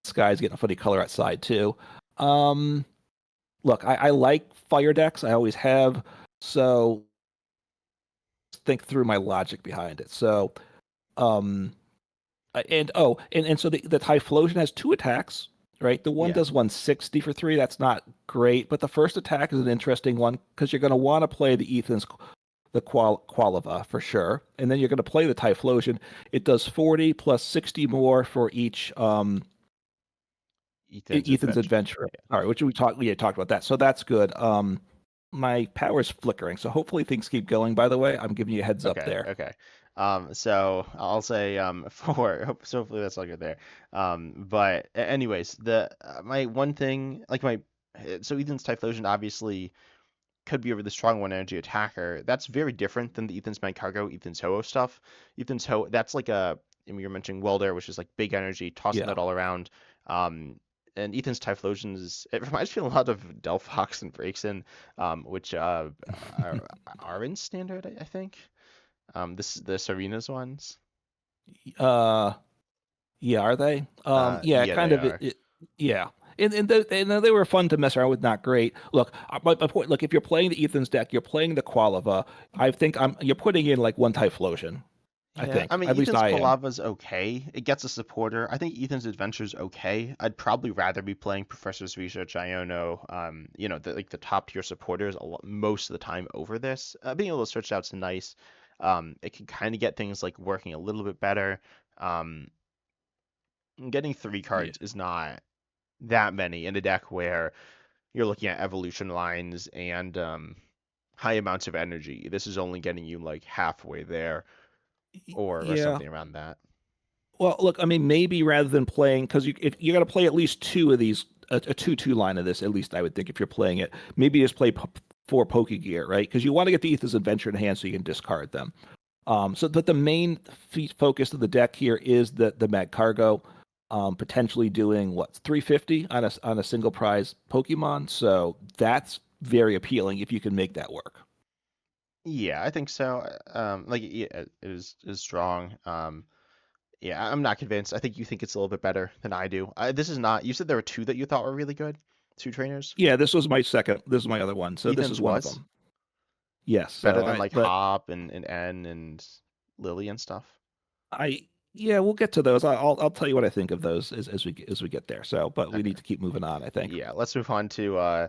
A: Sky's getting a funny color outside too. Um, Look, I like fire decks. I always have. So think through my logic behind it. So, um, and so the Typhlosion has two attacks, right? The one
B: Yeah.
A: does 160 for three. That's not great, but the first attack is an interesting one because you're going to want to play the Qualiva for sure, and then you're going to play the Typhlosion. It does 40 plus 60 more for each
B: Ethan's
A: Ethan's
B: adventure.
A: Adventure. All right, which we had talked about that. So that's good. My power's flickering, so hopefully things keep going. By the way, I'm giving you a heads up
B: Okay,
A: there.
B: okay. So I'll say four. So hopefully that's all good there. But anyways, the my one thing like my so Ethan's Typhlosion obviously could be a really strong one energy attacker. That's very different than the Ethan's Mag Cargo, Ethan's Ho stuff. Ethan's Ho that's like a I mean, you're mentioning Welder, which is like big energy, tossing
A: Yeah.
B: that all around. Um, and Ethan's Typhlosion is it reminds me a lot of Delphox and Braixen, which are, are in standard, I think. The Serena's ones.
A: Uh, yeah, are they? Yeah,
B: Yeah,
A: kind
B: they
A: of.
B: are.
A: Yeah, and they were fun to mess around with. Not great. Look, my point. Look, if you're playing the Ethan's deck, you're playing the Qualiva. I think you're putting in like one Typhlosion. I
B: Yeah, I
A: think.
B: mean,
A: At least
B: Ethan's
A: I am.
B: Quilava's okay. It gets a supporter. I think Ethan's Adventure's okay. I'd probably rather be playing Professor's Research, Iono, like the top tier supporters most of the time over this. Being able to switch out's nice. It can kind of get things like working a little bit better. Um, Getting three
A: Yeah.
B: cards is not that many in a deck where you're looking at evolution lines and high amounts of energy. This is only getting you like halfway there or
A: Yeah.
B: something around that.
A: Well, look, I mean, maybe rather than playing, because if you got to play at least two of these, a 2-2 line of this, at least I would think if you're playing it, maybe just play four Pokegear, right? Because you want to get the Ether's Adventure in hand so you can discard them. So that the main focus of the deck here is the Mag Cargo, potentially doing what 350 on a single prize Pokemon. So that's very appealing if you can make that work.
B: Yeah, I think so. Like yeah, it is strong. Yeah, I'm not convinced. I think you think it's a little bit better than I do. This is not. You said there were two that you thought were really good, two trainers.
A: Yeah, this was my second. This is my other one. So this is
B: Ethan's
A: one of
B: was
A: them. Yes.
B: better
A: So
B: than
A: I
B: like
A: but
B: Hop and N and Lily and stuff.
A: I yeah, we'll get to those. I'll tell you what I think of those as we get there. So, but we need
B: Okay.
A: to keep moving on, I think.
B: Yeah, let's move on to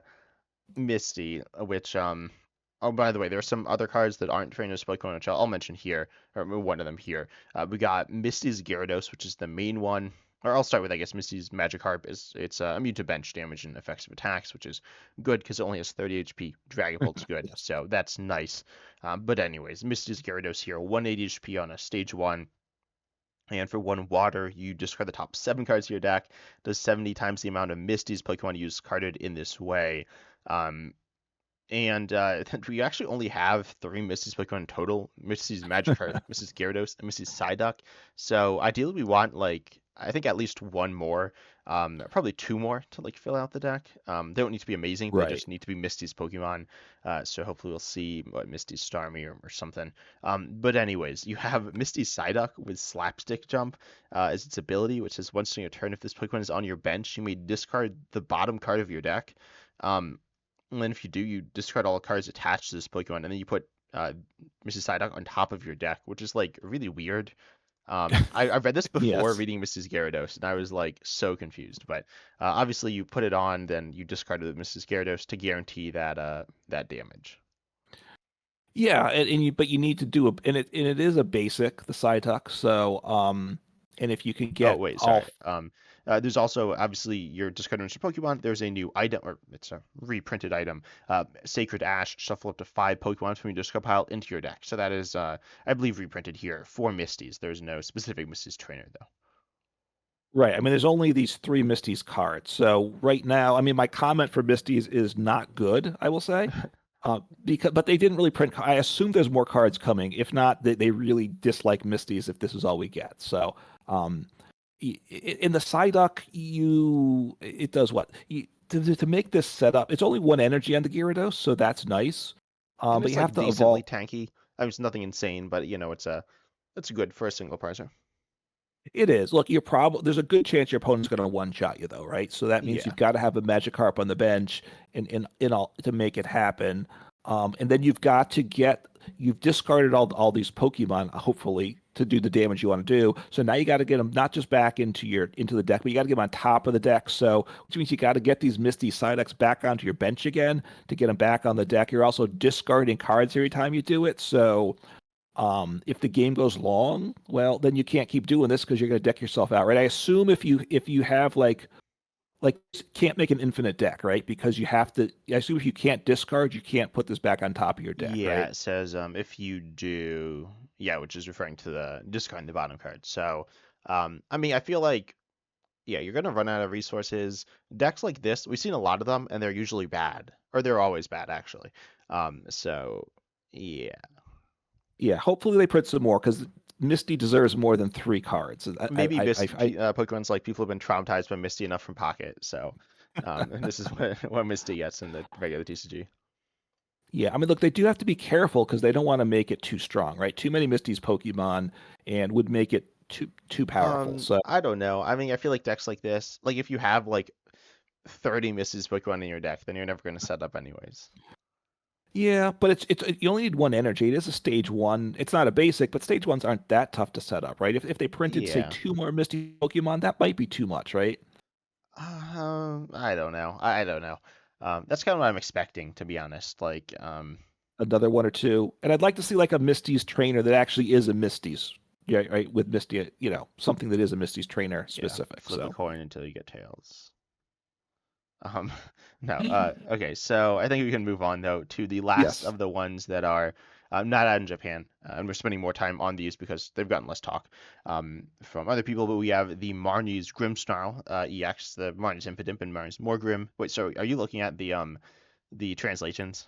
B: Misty, which oh by the way, there are some other cards that aren't trainers Pokemon, which I'll mention here, or one of them here. We got Misty's Gyarados, which is the main one. Or I'll start with I guess Misty's Magikarp is it's immune to bench damage and effects of attacks, which is good because it only has 30 HP. Dragapult's good,
A: Yes.
B: so that's nice. But anyways, Misty's Gyarados here, 180 HP on a stage one. And for one water, you discard the top seven cards of your deck. Does 70 times the amount of Misty's Pokemon use carded in this way. Um, and we actually only have three Misty's Pokemon in total. Misty's Magikarp, Mrs. Gyarados, and Misty's Psyduck. So ideally we want like I think at least one more, probably two more to like fill out the deck. They don't need to be amazing, they
A: Right.
B: just need to be Misty's Pokemon. So hopefully we'll see what Misty's Starmie or something. But anyways, you have Misty's Psyduck with Slapstick Jump as its ability, which says once during your turn, if this Pokemon is on your bench, you may discard the bottom card of your deck. Um, and then if you do, you discard all the cards attached to this Pokemon, and then you put Mrs. Psyduck on top of your deck, which is like really weird. I read this before
A: Yes.
B: reading Mrs. Gyarados, and I was like so confused. But obviously, you put it on, then you discarded Mrs. Gyarados to guarantee that damage.
A: Yeah, but you need to do and it is a basic, the Psyduck. So and if you can
B: Oh
A: get
B: wait,
A: all
B: sorry. There's also obviously your discard your Pokemon. There's a new item, or it's a reprinted item, Sacred Ash. Shuffle up to 5 Pokemon from your discard pile into your deck. So that is, I believe, reprinted here for Misties. There's no specific Misties trainer though.
A: Right. I mean, there's only these three Misty's cards. So right now, I mean, my comment for Misty's is not good, I will say. But they didn't really print. I assume there's more cards coming. If not, they really dislike Misty's if this is all we get. So, um, in the Psyduck, it does what? To make this setup, it's only one energy on the Gyarados, so that's nice.
B: And
A: But
B: it's
A: you have
B: like
A: to
B: decently
A: evolve.
B: tanky. I mean, it's nothing insane, but it's good for a single parser.
A: It is. Look, there's a good chance your opponent's going to one shot you though, right? So that means
B: Yeah.
A: you've got to have a Magikarp on the bench in all to make it happen. And then you've discarded all these Pokemon, hopefully, to do the damage you want to do. So now you got to get them not just back into the deck, but you got to get them on top of the deck. So which means you got to get these Misty Psyducks back onto your bench again to get them back on the deck. You're also discarding cards every time you do it. So if the game goes long, well, then you can't keep doing this because you're going to deck yourself out, right? I assume if you have like can't make an infinite deck, right? Because you have to. I assume if you can't discard, you can't put this back on top of your deck,
B: Yeah,
A: right?
B: it says if you do, yeah, which is referring to the discarding the bottom card. So, I mean, I feel like yeah, you're gonna run out of resources. Decks like this, we've seen a lot of them, and they're usually bad, or they're always bad actually. So yeah,
A: Yeah. Hopefully they put some more because Misty deserves more than three cards.
B: maybe Pokemon's like people have been traumatized by Misty enough from Pocket, so and this is what Misty gets in the regular TCG.
A: yeah. I mean, look, they do have to be careful because they don't want to make it too strong, right? Too many Misty's Pokemon and would make it too powerful. So
B: I don't know. I mean, I feel like decks like this, like if you have like 30 misses Pokemon in your deck, then you're never going to set up anyways.
A: yeah, but you only need one energy. It is a stage one. It's not a basic, but stage ones aren't that tough to set up, right? If they printed, say,
B: Yeah.
A: two more Misty Pokemon, that might be too much, right?
B: I don't know. I don't know. That's kind of what I'm expecting, to be honest. Like,
A: Another one or two. And I'd like to see like a Misty's trainer that actually is a Misty's. Yeah, right, with Misty, something that is a Misty's trainer
B: yeah,
A: specific.
B: flip a
A: So,
B: coin until you get tails. Um, no. Okay, so I think we can move on though to the last
A: yes.
B: of the ones that are not out in Japan, and we're spending more time on these because they've gotten less talk from other people. But we have the Marnie's Grimmsnarl EX, the Marnie's Impidimp and Marnie's Morgrim. Wait, so are you looking at the translations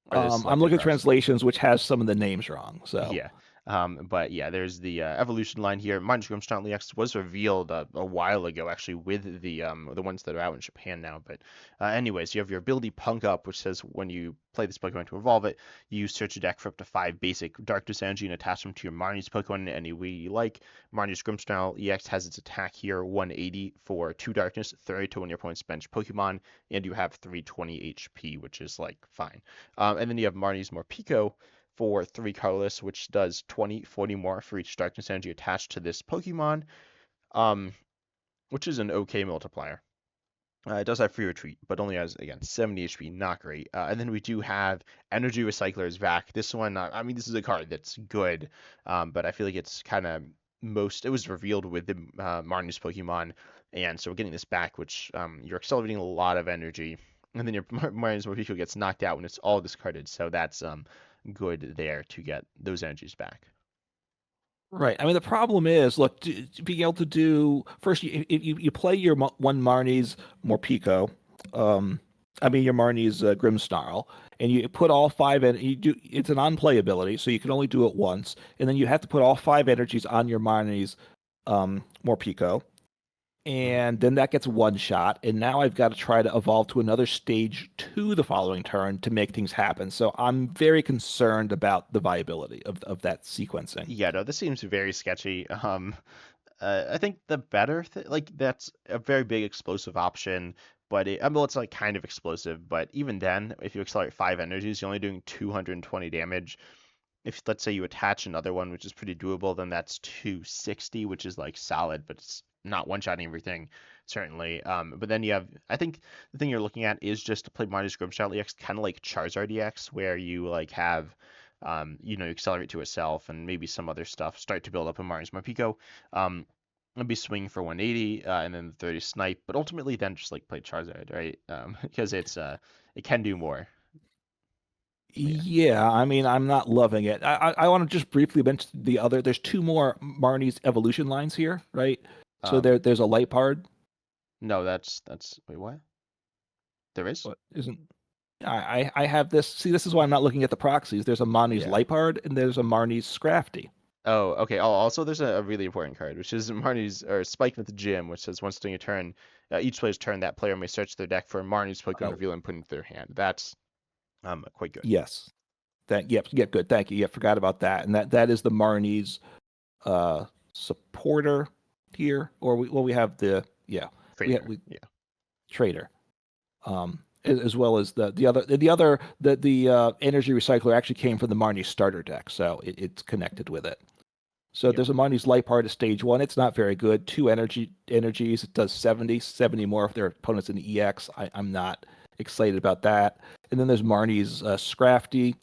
B: or the
A: I'm
B: selected
A: looking at
B: cards?
A: translations, which has some of the names wrong. So,
B: Yeah. But yeah, there's the evolution line here. Minus Grimstone X was revealed a while ago, actually, with the ones that are out in Japan now. But anyways, you have your ability Punk Up, which says when you play this Pokemon to evolve it, you search a deck for up to 5 basic Darkness Energy and attach them to your Marnie's Pokemon in any way you like. Marnie's Grimmsnarl EX has its attack here, 180 for 2 Darkness, 30 to one of your opponent's bench Pokemon, and you have 320 HP, which is like fine. And then you have Marnie's Morpeko for 3 colorless, which does 20, 40 more for each darkness energy attached to this Pokemon, um, which is an okay multiplier. It does have free retreat, but only has, again, 70 HP, not great. And then we do have Energy Recycler's Vac. This one, I mean, this is a card that's good, but I feel like it's kind of it was revealed with the Marnie's Pokemon, and so we're getting this back, which you're accelerating a lot of energy, and then your Marnie's Pokemon gets knocked out when it's all discarded, so that's good there to get those energies back.
A: right. I mean, the problem is, look, being able to do first, you play your one Marnie's Morpeko, um, I mean your Marnie's Grimmsnarl, and you put all five in. You do it's an on-play ability, so you can only do it once, and then you have to put all five energies on your Marnie's Morpeko,
B: Mhm.
A: and then that gets one shot. And now I've got to try to evolve to another stage two the following turn to make things happen. So I'm very concerned about the viability of that sequencing.
B: Yeah, no, this seems very sketchy. I think the better like that's a very big explosive option, but well, it's like kind of explosive, but even then, if you accelerate 5 energies, you're only doing 220 damage. If let's say you attach another one, which is pretty doable, then that's 260, which is like solid, but it's not one-shotting everything, certainly. But then you have, I think the thing you're looking at is just to play Marty's Grimstyle EX, kind of like Charizard EX, where you like have, you accelerate to itself and maybe some other stuff, start to build up a Marty's Morpeko. Um, I'd be swinging for 180, and then the 30 snipe, but ultimately then just like play Charizard, right? Because it can do more. Yeah.
A: Yeah, I mean, I'm not loving it. I want to just briefly mention the other. There's two more Marnie's evolution lines here, right? So
B: Um,
A: there's a Liepard.
B: no, that's wait, what? There is?
A: What isn't? I have this. See, this is why I'm not looking at the proxies. There's a Marnie's
B: Yeah.
A: Liepard and there's a Marnie's Scrafty.
B: Oh, okay. Oh, also there's a really important card, which is Marnie's or Spike with the Gym, which says once during a turn, each player's turn, that player may search their deck for Marnie's Pokemon,
A: Oh,
B: reveal and put into their hand. That's quite good.
A: yes. Yep, good. Thank you. Yeah, forgot about that. And that is the Marnie's uh supporter here, or we have the
B: Trainer.
A: we
B: Yeah.
A: trader. As well as the energy recycler actually came from the Marnie starter deck, so it's connected with it. So
B: Yep.
A: there's a Marnie's Light Part at stage one. It's not very good. Two energies. It does 70 more if their opponent's in EX. I'm not excited about that. And then there's Marnie's Scrafty,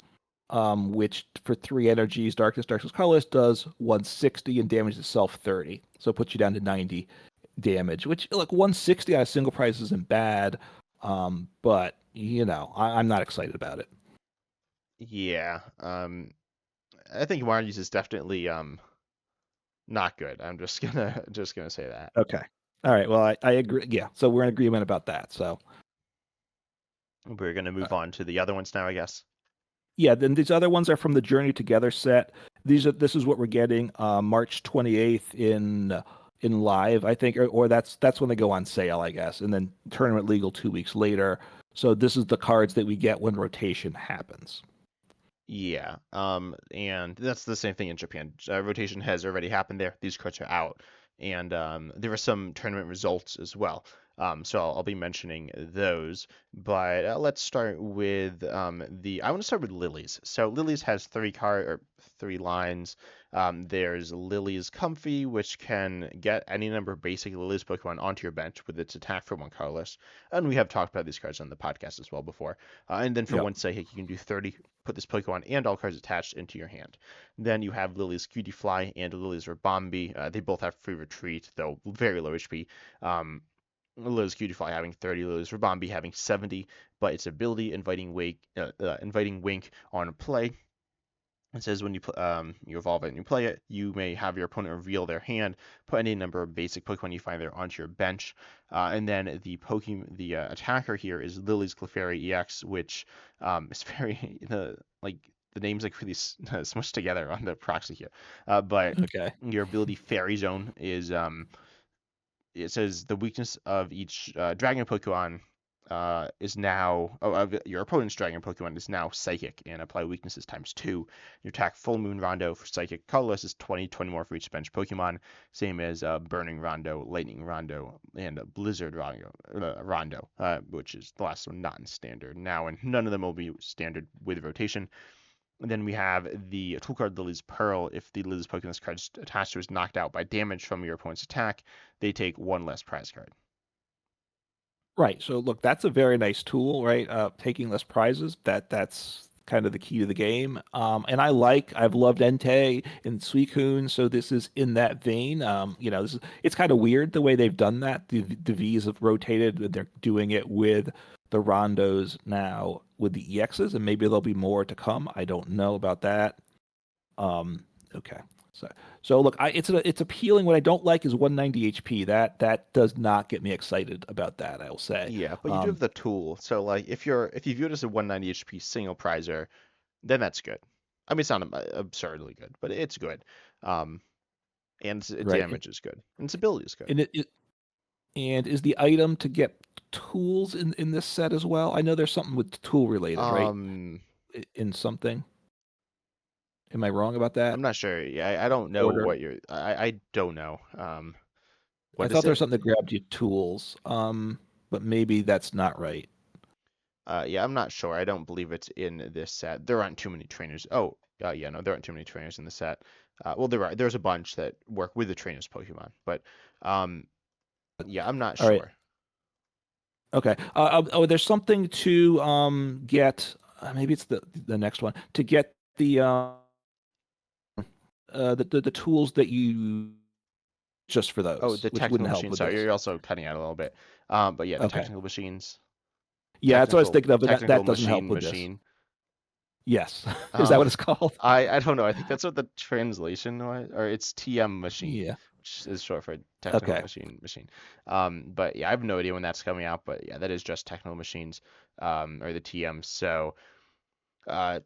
A: which for three energies, Darkness, Colorless, does 160 and damages itself 30. So it puts you down to 90 damage, which like 160 on a single price isn't bad. But I'm not excited about it.
B: Yeah. I think Marnie's is definitely not good. I'm just gonna say that.
A: Okay. All right. Well, I agree. Yeah. So we're in agreement about that. So
B: We're gonna
A: uh,
B: move on to the other ones now, I guess.
A: yeah, then these other ones are from the Journey Together set. This is what we're getting March 28th in live, I think, or that's when they go on sale, I guess, and then tournament legal 2 weeks later. So this is the cards that we get when rotation happens.
B: Yeah, and that's the same thing in Japan. Rotation has already happened there. These cards are out, and there are some tournament results as well. So I'll be mentioning those, but let's start with I want to start with Lily's. So Lily's has three lines. There's Lily's Comfy, which can get any number of basic Lily's Pokemon onto your bench with its attack for one colorless, and we have talked about these cards on the podcast as well before. And then for
A: Yep.
B: one Psychic, you can do 30, put this Pokemon and all cards attached into your hand. Then you have Lily's Cutie Fly and Lily's Rabombi. They both have free retreat, though very low HP. Um, Lily's Cutie Fly having 30, Lily's Rabombi having 70, but its ability, Inviting Wink on play. It says when you evolve it and you play it, you may have your opponent reveal their hand, put any number of basic Pokemon you find there onto your bench, and then the attacker here is Lily's Clefairy EX, which is very the names like really smushed together on the proxy here, but
A: Okay.
B: your ability Fairy Zone is it says the weakness of each dragon Pokemon is now of your opponent's dragon Pokemon is now Psychic and apply weaknesses times two. Your attack Full Moon Rondo for Psychic colorless is 20 more for each bench Pokemon, same as Burning Rondo, Lightning Rondo, and Blizzard Rondo, which is the last one not in standard now, and none of them will be standard with rotation. And then we have the tool card Lily's Pearl. If the Lily's Pokémon's card attached to is knocked out by damage from your opponent's attack, they take one less prize card.
A: Right. So look, that's a very nice tool, right? Taking less prizes. That's kind of the key to the game. And I've loved Entei and Suicune, so this is in that vein. It's kind of weird the way they've done that. The V's have rotated. They're doing it with the Rondos now with the EXs, and maybe there'll be more to come. I don't know about that. Um, okay. So, so look, it's appealing. What I don't like is 190 HP. That does not get me excited about that, I will say.
B: Yeah, but you do have the tool. So like if you view it as a 190 HP single prizer, then that's good. I mean, it's not absurdly good, but it's good. Um, and its
A: Right.
B: damage is good, and its ability is good.
A: And is the item to get tools in this set as well? I know there's something with tool related, right?
B: Um,
A: In something. Am I wrong about
B: I'm
A: that?
B: not sure. Yeah, I don't know
A: Order.
B: what I don't know.
A: I
B: What is
A: thought there was
B: it?
A: something that grabbed you tools. But maybe that's not right.
B: Yeah, I'm not sure. I don't believe it's in this set. There aren't too many trainers. Oh, yeah, no, there aren't too many trainers in the set. Well, there are. There's a bunch that work with the trainers Pokemon, but um, yeah, I'm not
A: All right.
B: sure.
A: Okay. There's something to get. Maybe it's the next one to get the tools that you just for
B: Oh,
A: those,
B: the
A: which
B: technical
A: wouldn't help
B: machines.
A: with
B: Sorry,
A: this.
B: you're also cutting out a little bit. But yeah, the
A: Okay.
B: technical machines,
A: Yeah, that's what I was thinking of, but that
B: technical
A: doesn't help with this.
B: machine.
A: Yes. Is that
B: Um,
A: what it's called?
B: I don't know. I think that's what the translation was, or it's TM machine,
A: Yeah.
B: which is short for technical
A: Okay.
B: machine. But yeah, I have no idea when that's coming out, but yeah, that is just technical machines, or the TM. So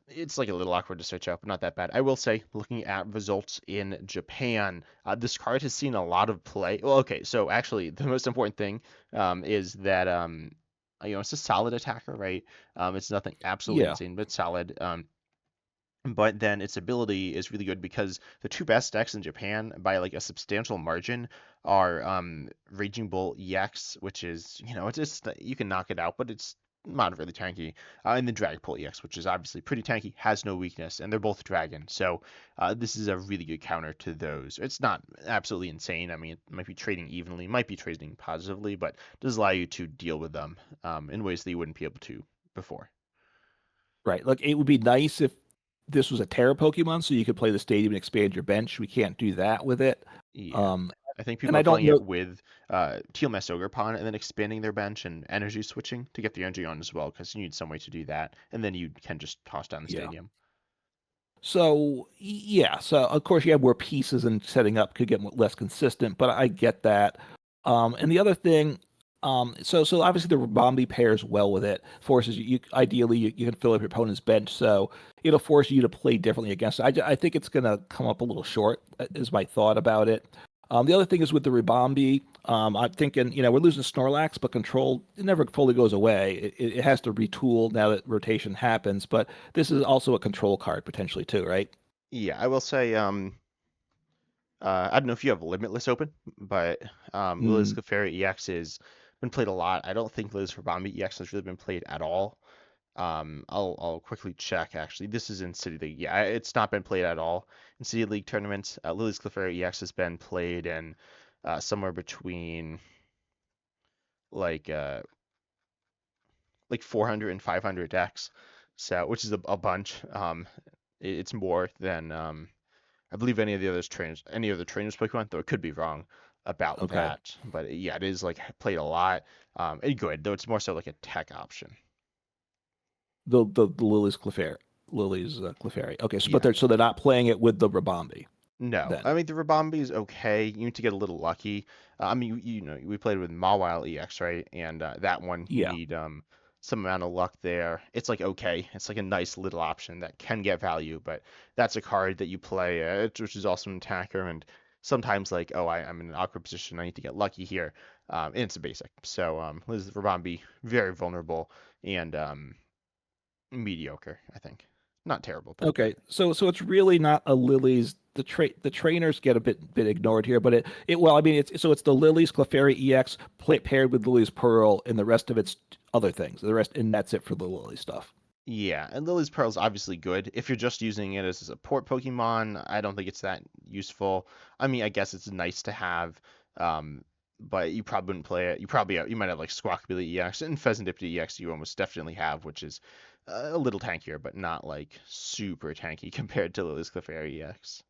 B: it's like a little awkward to search out, but not that bad. I will say, looking at results in Japan, this card has seen a lot of play. Well, okay, so actually, the most important thing is that it's a solid attacker, right? It's nothing absolutely
A: Yeah.
B: insane, but solid. But then its ability is really good because the two best decks in Japan by like a substantial margin are Raging Bull EX, which is, you can knock it out, but it's not really tanky, and then Dragapult EX, which is obviously pretty tanky, has no weakness, and they're both dragon. So this is a really good counter to those. It's not absolutely insane. I mean, it might be trading evenly, might be trading positively, but does allow you to deal with them in ways that you wouldn't be able to before.
A: Right. Like it would be nice if this was a Terra Pokemon, so you could play the stadium and expand your bench. We can't do that with it.
B: Yeah.
A: Um,
B: I think
A: and
B: people are
A: I don't
B: playing it
A: know.
B: with Teal Mess Ogre and then expanding their bench and energy switching to get the energy on as well, because you need some way to do that. And then you can just toss down the
A: Yeah.
B: stadium.
A: So yeah, so of course you have more pieces and setting up could get less consistent, but I get that. And the other thing, so obviously the Rabambi pairs well with it, forces you ideally you can fill up your opponent's bench, so it'll force you to play differently against it. I think it's gonna come up a little short, is my thought about it. The other thing is with the Rabambi, I'm thinking, we're losing Snorlax, but control it never fully goes away. It has to retool now that rotation happens, but this is also a control card potentially too, right?
B: Yeah, I will say, I don't know if you have Limitless open, but Lily's
A: Mm,
B: Clefairy EX has been played a lot. I don't think Lily's Rabambi EX has really been played at all. I'll quickly check actually. This is in City League. Yeah, it's not been played at all in City League tournaments. Lily's Clefairy EX has been played in somewhere between like uh like 400 and 500 decks, so which is a bunch. It's more than I believe any of the trainers Pokemon, though it could be wrong about
A: okay.
B: that. But yeah, it is like played a lot. And good though it's more so like a tech option.
A: The Lily's Clefairy. Okay, so but
B: Yeah.
A: they're not playing it with the Rabambi
B: No,
A: then.
B: I mean the Rabambi is okay. You need to get a little lucky. I mean, we played with Mawile EX, right? And that one you
A: Yeah.
B: need some amount of luck there. It's like okay, it's like a nice little option that can get value, but that's a card that you play, which is also an attacker, and sometimes like oh I'm in an awkward position, I need to get lucky here, and it's a basic. So Liz Rabambi very vulnerable and mediocre, I think. Not terrible, but good.
A: Okay, so it's really not a Lily's. The trainers get a bit ignored here, but well, I mean it's the Lily's Clefairy EX paired with Lily's Pearl, and the rest of it's other things. The rest, and that's it for the Lily stuff.
B: Yeah, and Lily's Pearl is obviously good. If you're just using it as a support Pokemon, I don't think it's that useful. I mean, I guess it's nice to have, but you probably wouldn't play it. You might have like Squawkabilly EX and Pheasantipede EX. You almost definitely have, which is a little tankier, but not like super tanky compared to Lily's Clefairy EX.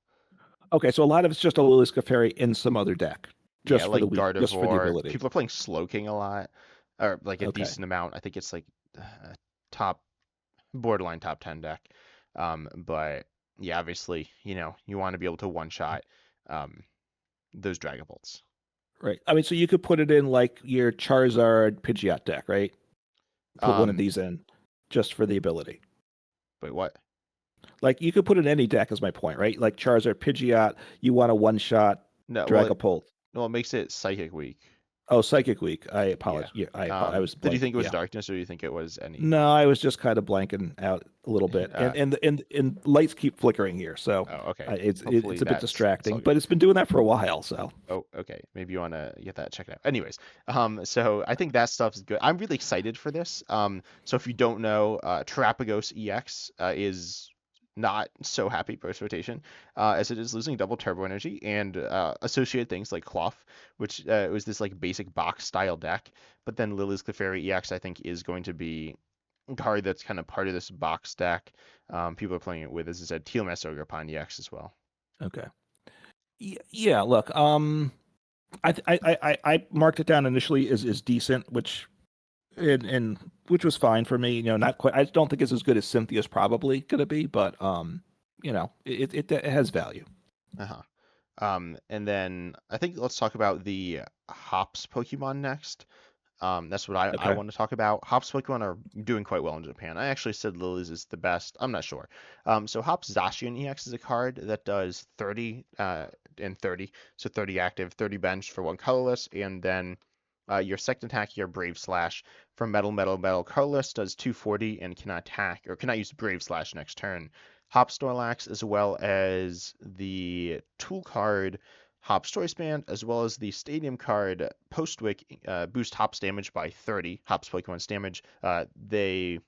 A: Okay, so a lot of it's just a Lily's Clefairy in some other deck,
B: Yeah, like
A: just for the
B: Gardevoir.
A: ability.
B: People are playing Slowking a lot, or like a
A: Okay.
B: decent amount. I think it's like top borderline top 10 deck. But yeah, obviously, you want to be able to one shot um, those Dragon Bolts.
A: Right. I mean, so you could put it in like your Charizard Pidgeot deck, right? Put one of
B: Um,
A: these in just for the ability.
B: wait, what?
A: Like you could put in any deck is my point, right? Like Charizard Pidgeot, you want a one shot
B: No,
A: Dragapult.
B: well, it makes it Psychic Weak.
A: Oh, Psychic Week. I
B: Yeah.
A: apologize. Yeah, I was
B: Did you
A: blank.
B: think it was
A: Yeah.
B: Darkness or do you think it was any?
A: No, I was just kind of blanking out a little bit,
B: Uh,
A: and lights keep flickering here, so
B: oh, okay.
A: it's
B: Hopefully
A: a bit
B: that's all
A: distracting.
B: good.
A: But it's been doing that for a while, so
B: Oh, okay. Maybe you want to get that checked out. Anyways, so I think that stuff's good. I'm really excited for this. So if you don't know, Terapagos EX is not so happy post rotation, as it is losing double turbo energy and associated things like Cloth, which was this like basic box style deck. But then Lily's Clefairy EX, I think, is going to be a card that's kind of part of this box deck. People are playing it with, as I said, Teal Ogre EX as well.
A: okay. Yeah, look, I marked it down initially as decent, and which was fine for me. Not quite. I don't think it's as good as Cynthia's probably gonna be, but it has value.
B: Uh-huh. And then I think let's talk about the Hops Pokemon next. That's what I
A: Okay.
B: want to talk about. Hops Pokemon are doing quite well in Japan. I actually said Lily's is the best. I'm not sure. So Hops Zacian EX is a card that does 30 and 30. So 30 active, 30 bench for one colorless, and then your second attack, your Brave Slash from Metal Metal Metal colorless does 240 and cannot attack or cannot use Brave Slash next turn. Hop Snorlax as well as the tool card Hop's Choice Band, as well as the Stadium card Postwick boost Hop's damage by 30. Hop's Pokemon's damage. The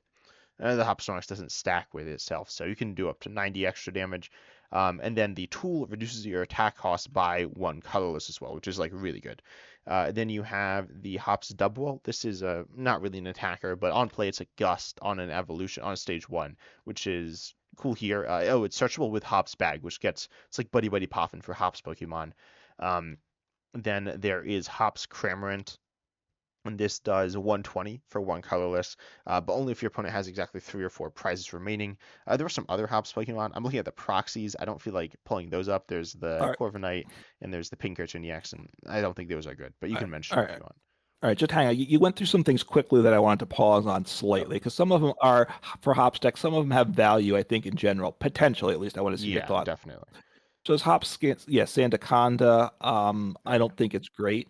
B: Hop Snorlax doesn't stack with itself, so you can do up to 90 extra damage. And then the tool reduces your attack cost by one colorless as well, which is like really good. Then you have the Hops Double. This is not really an attacker, but on play it's a Gust on an evolution on stage one, which is cool here. It's searchable with Hops Bag, which it's like Buddy Buddy Poffin for Hops Pokemon. Um, then there is Hops Cramorant, and this does 120 for one colorless, but only if your opponent has exactly 3 or 4 prizes remaining. There are some other Hops Pokemon. I'm looking at the proxies. I don't feel like pulling those up. There's the
A: All right.
B: Corviknight and there's the Pinkerton EX, and I don't think those are good, but you
A: All
B: can
A: right.
B: mention
A: All
B: them if
A: right.
B: you want.
A: All right, just hang on. You went through some things quickly that I wanted to pause on
B: Oh,
A: slightly because some of them are for Hopstack. Some of them have value, I think, in general, potentially at least. I want to see your
B: yeah,
A: thoughts.
B: definitely.
A: So is Hopscan, yeah, Sandaconda. I
B: Okay.
A: don't think it's great.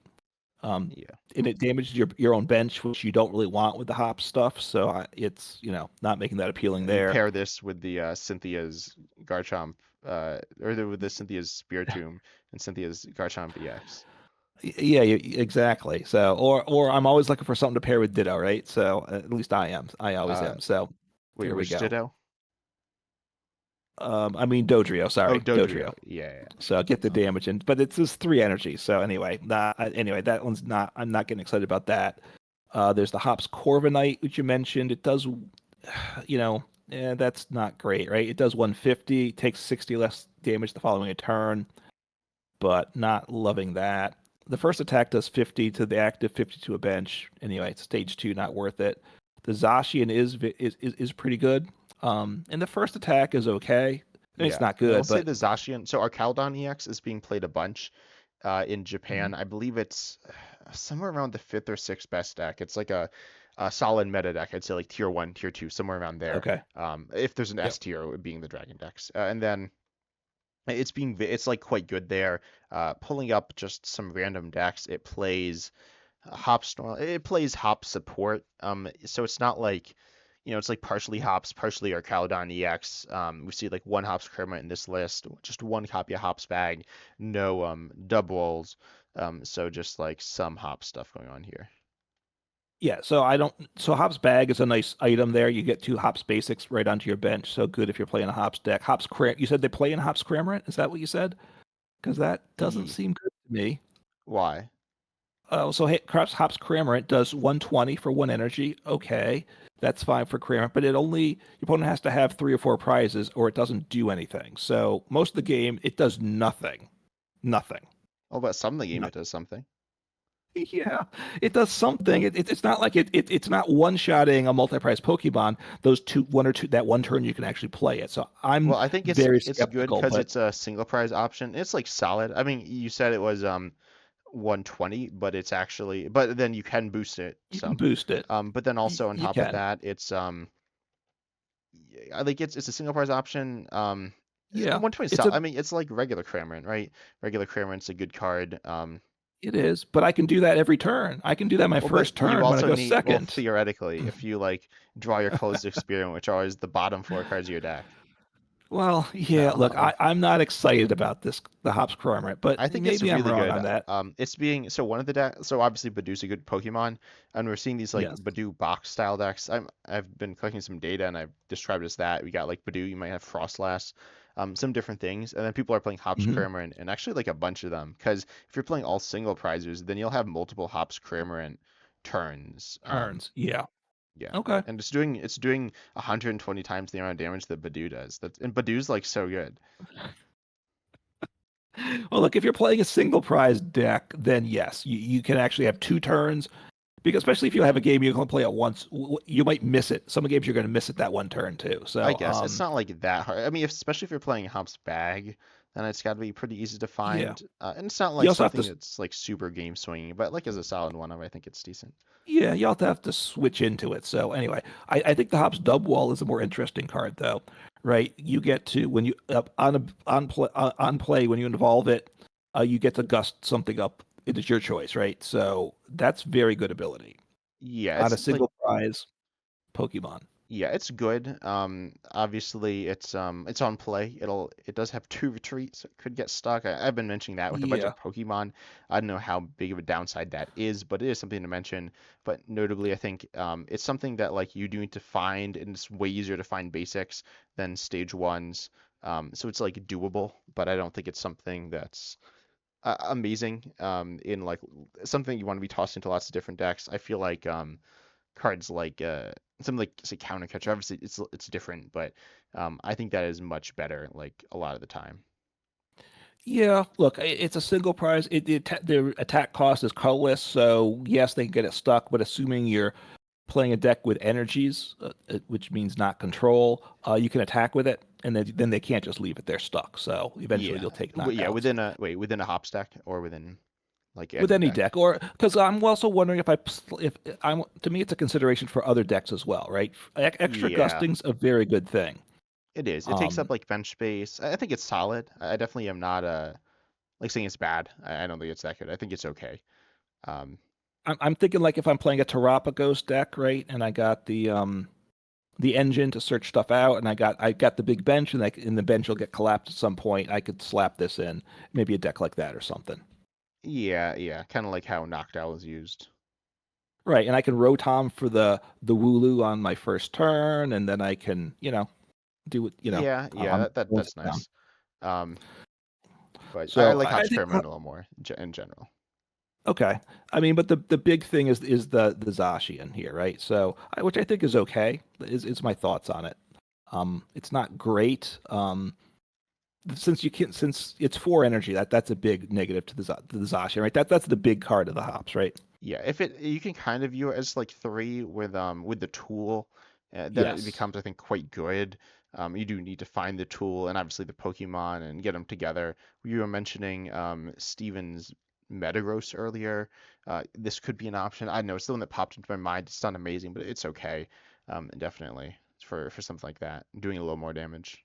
A: Um,
B: Yeah.
A: and it damages your own bench, which you don't really want with the hop stuff. So it's not making that appealing
B: You
A: there.
B: pair this with the Cynthia's Garchomp, with the Cynthia's Spiritomb and Cynthia's Garchomp EX.
A: Yeah, exactly. So or I'm always looking for something to pair with Ditto, right? So at least I am. I always
B: Uh,
A: am. So
B: Wait,
A: there we
B: which
A: go.
B: Ditto?
A: I mean Dodrio,
B: Oh,
A: sorry,
B: Dodrio.
A: Dodrio.
B: Yeah, yeah.
A: So I get the
B: Yeah.
A: damage in, but it's just 3 energy. So anyway, that one's not. I'm not getting excited about that. There's the Hops Corviknight, which you mentioned. It does, that's not great, right? It does 150, takes 60 less damage the following a turn, but not loving that. The first attack does 50 to the active, 50 to a bench. Anyway, it's stage two, not worth it. The Zacian is pretty good. And the first attack is okay. I mean, it's
B: Yeah,
A: not
B: and I will
A: good,
B: say
A: but
B: the Zacian. So our Caldon EX is being played a bunch in
A: Mhm.
B: Japan. I believe it's somewhere around the fifth or sixth best deck. It's like a solid meta deck. I'd say like tier one, tier two, somewhere around there.
A: okay.
B: If there's an
A: Yep.
B: S tier, it would being the Dragon decks. And then it's like quite good there. Pulling up just some random decks, it plays it plays hop support. So it's not like, it's like partially hops, partially our Caledon EX. We see like one hops Kermit in this list, just one copy of hops bag, no doubles. So just like some hop stuff going on here.
A: Yeah, so I don't. So Hops Bag is a nice item there. You get 2 Hops Basics right onto your bench. So good if you're playing a Hops deck. You said they play in Hops Cramorant? Is that what you said? Because that doesn't
B: E
A: seem good to me.
B: why?
A: So hey, perhaps Hops Cramorant does 120 for 1 energy. Okay, that's fine for Cramorant, but your opponent has to have 3 or 4 prizes, or it doesn't do anything. So most of the game, it does nothing. Nothing.
B: Oh, but some of the game it
A: Nothing.
B: does something.
A: Yeah, it does something. It's not like it's not one-shotting a multi-prize Pokemon. Those two, one or two, that one turn you can actually play it. So I'm
B: Well, I think
A: very
B: it's good
A: skeptical,
B: because
A: but
B: it's a single prize option. It's like solid. I mean, you said it was 120, but it's actually, but then you can boost it
A: you can
B: some.
A: boost it.
B: But then also on
A: You
B: top of
A: can.
B: that, I think it's a single prize option.
A: Yeah,
B: 120
A: it's a
B: I mean, it's like regular Cramorant, right? Regular Cramorant's a good card.
A: it is, but I can do that every turn. I can do that my
B: Well, but
A: first
B: you
A: turn when I
B: also
A: go
B: need, well,
A: second.
B: theoretically, if you like draw your closed experiment, which are always the bottom 4 cards of your deck.
A: Well, yeah, look,
B: Um,
A: I'm not excited about the Hops Cramorant, but
B: I think it's
A: maybe I'm
B: really
A: wrong
B: good.
A: on that.
B: It's being so one of the decks. So obviously Badoo's a good Pokemon, and we're seeing these like
A: Yes.
B: Badoo box style decks. I've been collecting some data, and I've described it as that. We got like Badoo. You might have Frostlass, some different things, and then people are playing Hops
A: Hmm.
B: Cramorant, and actually like a bunch of them. Because if you're playing all single prizes, then you'll have multiple Hops Cramorant turns.
A: Turns. Yeah.
B: Yeah,
A: Okay.
B: and it's doing 120 times the amount of damage that Badoo does. And Badoo's like so good.
A: Well, look, if you're playing a single prize deck, then yes, you can actually have 2 turns. Because especially if you have a game you can play at once, you might miss it. Some games you're going to miss it that one turn too.
B: I
A: So,
B: guess it's not like that hard. I mean, especially if you're playing Hop's Bag, then it's got to be pretty easy to
A: yeah.
B: find. And it's not
A: You
B: like
A: also have
B: something
A: to,
B: that's like super game swinging, but like as a solid one, I think it's decent.
A: yeah, you also have to switch into it. So anyway, I think the Hops Dub Wall is a more interesting card though, right? You get to when you on play when you involve it, you get to gust something up. It is your choice, right? So that's very good ability
B: Yeah,
A: on a
B: it's like
A: single prize Pokemon.
B: yeah, it's good. Obviously it's on play. It does have two retreats, so it could get stuck. I've been mentioning that with a bunch
A: Yeah.
B: of Pokemon. I don't know how big of a downside that is, but it is something to mention. But notably, I think it's something that like you do need to find, and it's way easier to find basics than stage ones. So it's like doable, but I don't think it's something that's amazing. In like something you want to be tossed into lots of different decks. I feel like cards like something like say counter catcher. Obviously, it's different, but I think that is much better like a lot of the time.
A: Yeah, look, it's a single prize. The attack cost is colorless, so yes, they can get it stuck. But assuming you're playing a deck with energies, which means not control, you can attack with it, and then they can't just leave it there stuck. So eventually,
B: Yeah,
A: you'll take
B: yeah,
A: knockouts
B: within a hop stack or within like
A: with
B: any
A: any
B: deck.
A: deck. Or because I'm also wondering if I'm to me, it's a consideration for other decks as well, right? Extra
B: Yeah,
A: gusting's a very good thing.
B: it is. It takes up
A: Um,
B: like bench space. I think it's solid. I definitely am not like saying it's bad. I don't think it's that good. I think it's okay. Um,
A: I'm thinking like if I'm playing a Terapagos deck, right, and I got the engine to search stuff out, and I got the big bench, and like in the bench will get collapsed at some point. I could slap this in, maybe a deck like that or something.
B: yeah, yeah, kind of like how Noctowl is used.
A: Right, and I can Rotom for the Wooloo on my first turn, and then I can do it.
B: Yeah, yeah,
A: I'm going
B: that's
A: down.
B: nice. Um, but I
A: So
B: like
A: I
B: Hop's
A: think
B: Pheromone a little more in general.
A: okay. I mean, but the big thing is the Zacian here, right? So which I think is okay. Is my thoughts on it. It's not great. Since it's 4 energy, that's a big negative to the Zacian, right? That's the big card of the hops, right?
B: Yeah, if it you can kind of view it as like three with the tool, then it
A: Yes.
B: becomes I think quite good. You do need to find the tool and obviously the Pokemon and get them together. You were mentioning Steven's Metagross earlier. This could be an option. I know it's the one that popped into my mind. It's not amazing, but it's okay. Definitely for something like that, doing a little more damage.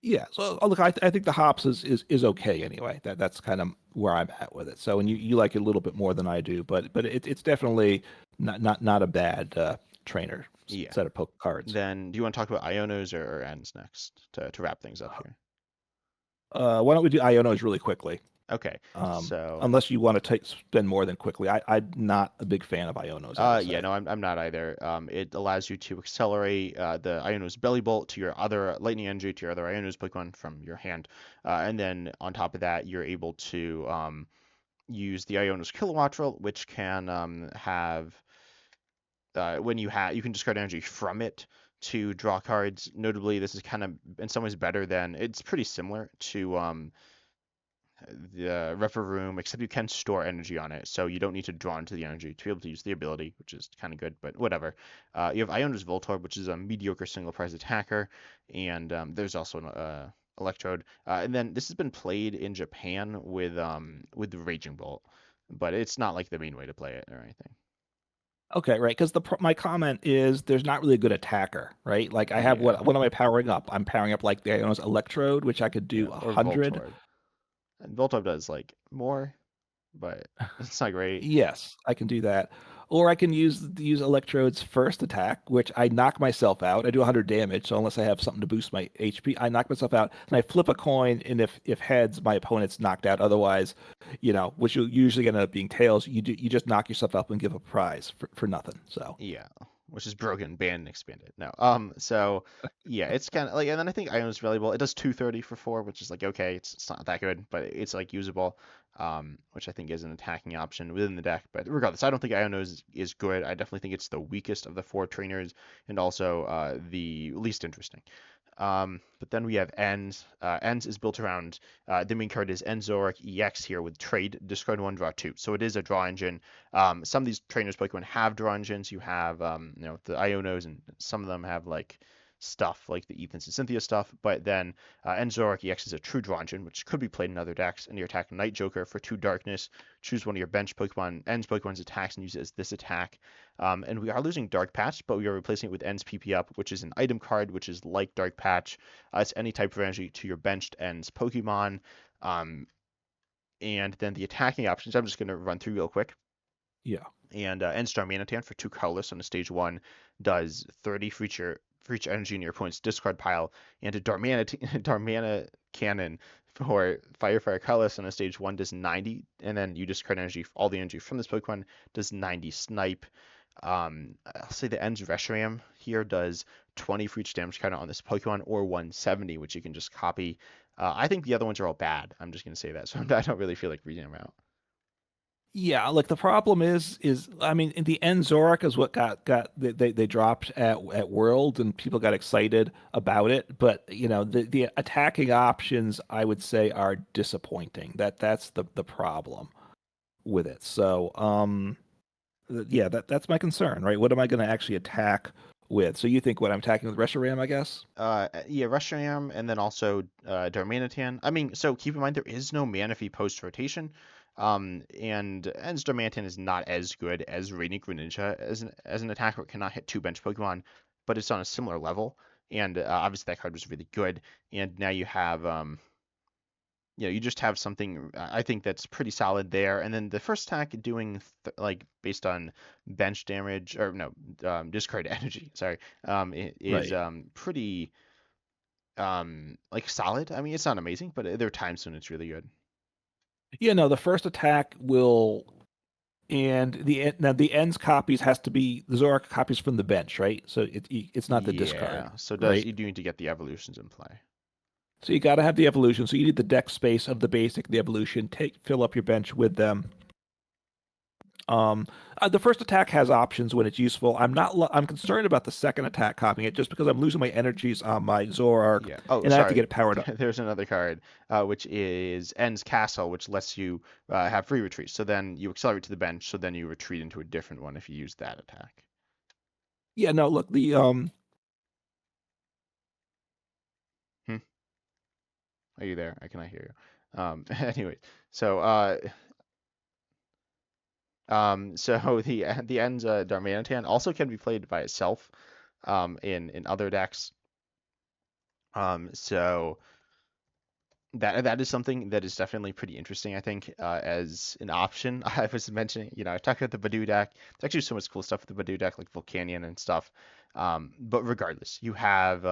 A: Yeah. So look, I think the hops is okay anyway. That's kind of where I'm at with it. So and you like it a little bit more than I do, but it's definitely not a bad trainer
B: Yeah.
A: set of poke cards.
B: Then do you want to talk about Ionos or Ends next to wrap things up here?
A: Why don't we do Ionos really quickly?
B: Okay. So
A: Unless you want to spend more than quickly. I'm not a big fan of Ionos, I would
B: yeah,
A: say.
B: no, I'm not either. It allows you to accelerate the Iono's Belly Bolt to your other Lightning Energy to your other Iono's Pokemon from your hand, and then on top of that, you're able to use the Iono's Kilowattrel, which can have when you can discard energy from it to draw cards. Notably, this is kind of in some ways better than it's pretty similar to the Refer Room, except you can store energy on it, so you don't need to draw into the energy to be able to use the ability, which is kind of good, but whatever. You have Iona's Voltorb, which is a mediocre single prize attacker, and there's also an Electrode. And then this has been played in Japan with the Raging Bolt, but it's not like the main way to play it or anything.
A: Okay, right. Because my comment is there's not really a good attacker, right? Like I have
B: Yeah,
A: what am I powering up? I'm powering up like the Ionos Electrode, which I could
B: yeah,
A: do a
B: or
A: hundred.
B: Voltorb. And Voltorb does like more, but it's not great.
A: Yes, I can do that. Or I can use Electrode's first attack, which I knock myself out. I do 100 damage, so unless I have something to boost my HP, I knock myself out, and I flip a coin, and if heads, my opponent's knocked out. Otherwise, which you usually end up being tails, you just knock yourself up and give a prize for nothing. So
B: Yeah, which is broken, banned, and expanded. No. So yeah, it's kind of like, and then I think Iono's valuable. It does 230 for 4, which is like okay, it's not that good, but it's like usable. Which I think is an attacking option within the deck. But regardless, I don't think Iono's is good. I definitely think it's the weakest of the 4 trainers and also the least interesting. But then we have Ends. Ends is built around the main card is Enzoric EX here with trade, discard one, draw two. So it is a draw engine. Some of these trainers Pokemon have draw engines. You have the Ionos, and some of them have like stuff like the Ethans and Cynthia stuff. But then Enzoric EX is a true draw engine, which could be played in other decks. And you attack Night Joker for 2 darkness. Choose one of your bench Pokemon, Ends Pokemon's attacks, and use it as this attack. And we are losing Dark Patch, but we are replacing it with Ends PP Up, which is an item card, which is like Dark Patch. It's any type of energy to your benched Ends Pokemon. Um, and then the attacking options, I'm just going to run through real quick.
A: Yeah.
B: And Enstar Manatan for 2 colorless on a stage 1 does 30 for each energy in your opponent's discard pile, and a Darmana Cannon for Fire colorless on a stage 1 does 90, and then you discard energy, all the energy from this Pokemon does 90 Snipe. I'll say the Ends Reshiram here does 20 for each damage counter on this Pokemon, or 170, which you can just copy. I think the other ones are all bad. I'm just going to say that, so I don't really feel like reading them out.
A: Yeah, like the problem is I mean, in the end, Zorak is what got they dropped at World, and people got excited about it. But the attacking options, I would say, are disappointing. That's the problem with it. So yeah, that's my concern, right? What am I going to actually attack with? So you think what I'm attacking with Reshiram, I guess?
B: Yeah, Reshiram, and then also Darmanitan. I mean, so keep in mind there is no Manaphy post rotation. And Ends Darmanitan is not as good as Radiant Greninja as an attacker. It cannot hit 2 bench Pokemon, but it's on a similar level. And obviously that card was really good. And now you have you just have something I think that's pretty solid there. And then the first attack doing like based on bench damage, or no, discard energy. Sorry, is
A: Right.
B: pretty like solid. I mean, it's not amazing, but there are times when it's really good.
A: Yeah, no, the first attack will, and now the ends copies has to be the Zorak copies from the bench, right? So it's not the discard,
B: Yeah. So does
A: right?
B: you do need to get the evolutions in play.
A: So you got to have the evolution. So you need the deck space of the basic, the evolution. Fill up your bench with them. The first attack has options when it's useful. I'm concerned about the second attack copying it just because I'm losing my energies on my Zoroark,
B: Yeah. Oh,
A: and I have to
B: sorry.
A: get it powered up.
B: There's another card, which is Ends Castle, which lets you have free retreat. So then you accelerate to the bench. So then you retreat into a different one if you use that attack.
A: Yeah, no, look, the
B: Hmm. Are you there? I cannot hear you. Anyway, so so the Ends Darmanitan also can be played by itself in other decks. So that is something that is definitely pretty interesting, I think, as an option. I was mentioning, I talked about the Badoo deck. There's actually so much cool stuff with the Badoo deck, like Volcanion and stuff. But regardless, you have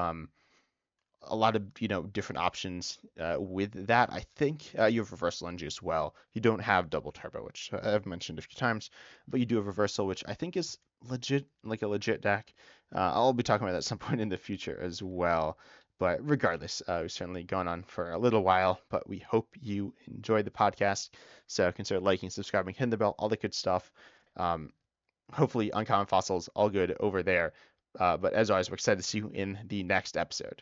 B: a lot of different options with that. I think you have reversal energy as well. You don't have double turbo, which I've mentioned a few times, but you do have reversal, which I think is legit, like a legit deck. I'll be talking about that at some point in the future as well. But regardless, we've certainly gone on for a little while, but we hope you enjoyed the podcast. So consider liking, subscribing, hitting the bell, all the good stuff. Um, Hopefully, Uncommon Fossils, all good over there. But as always, we're excited to see you in the next episode.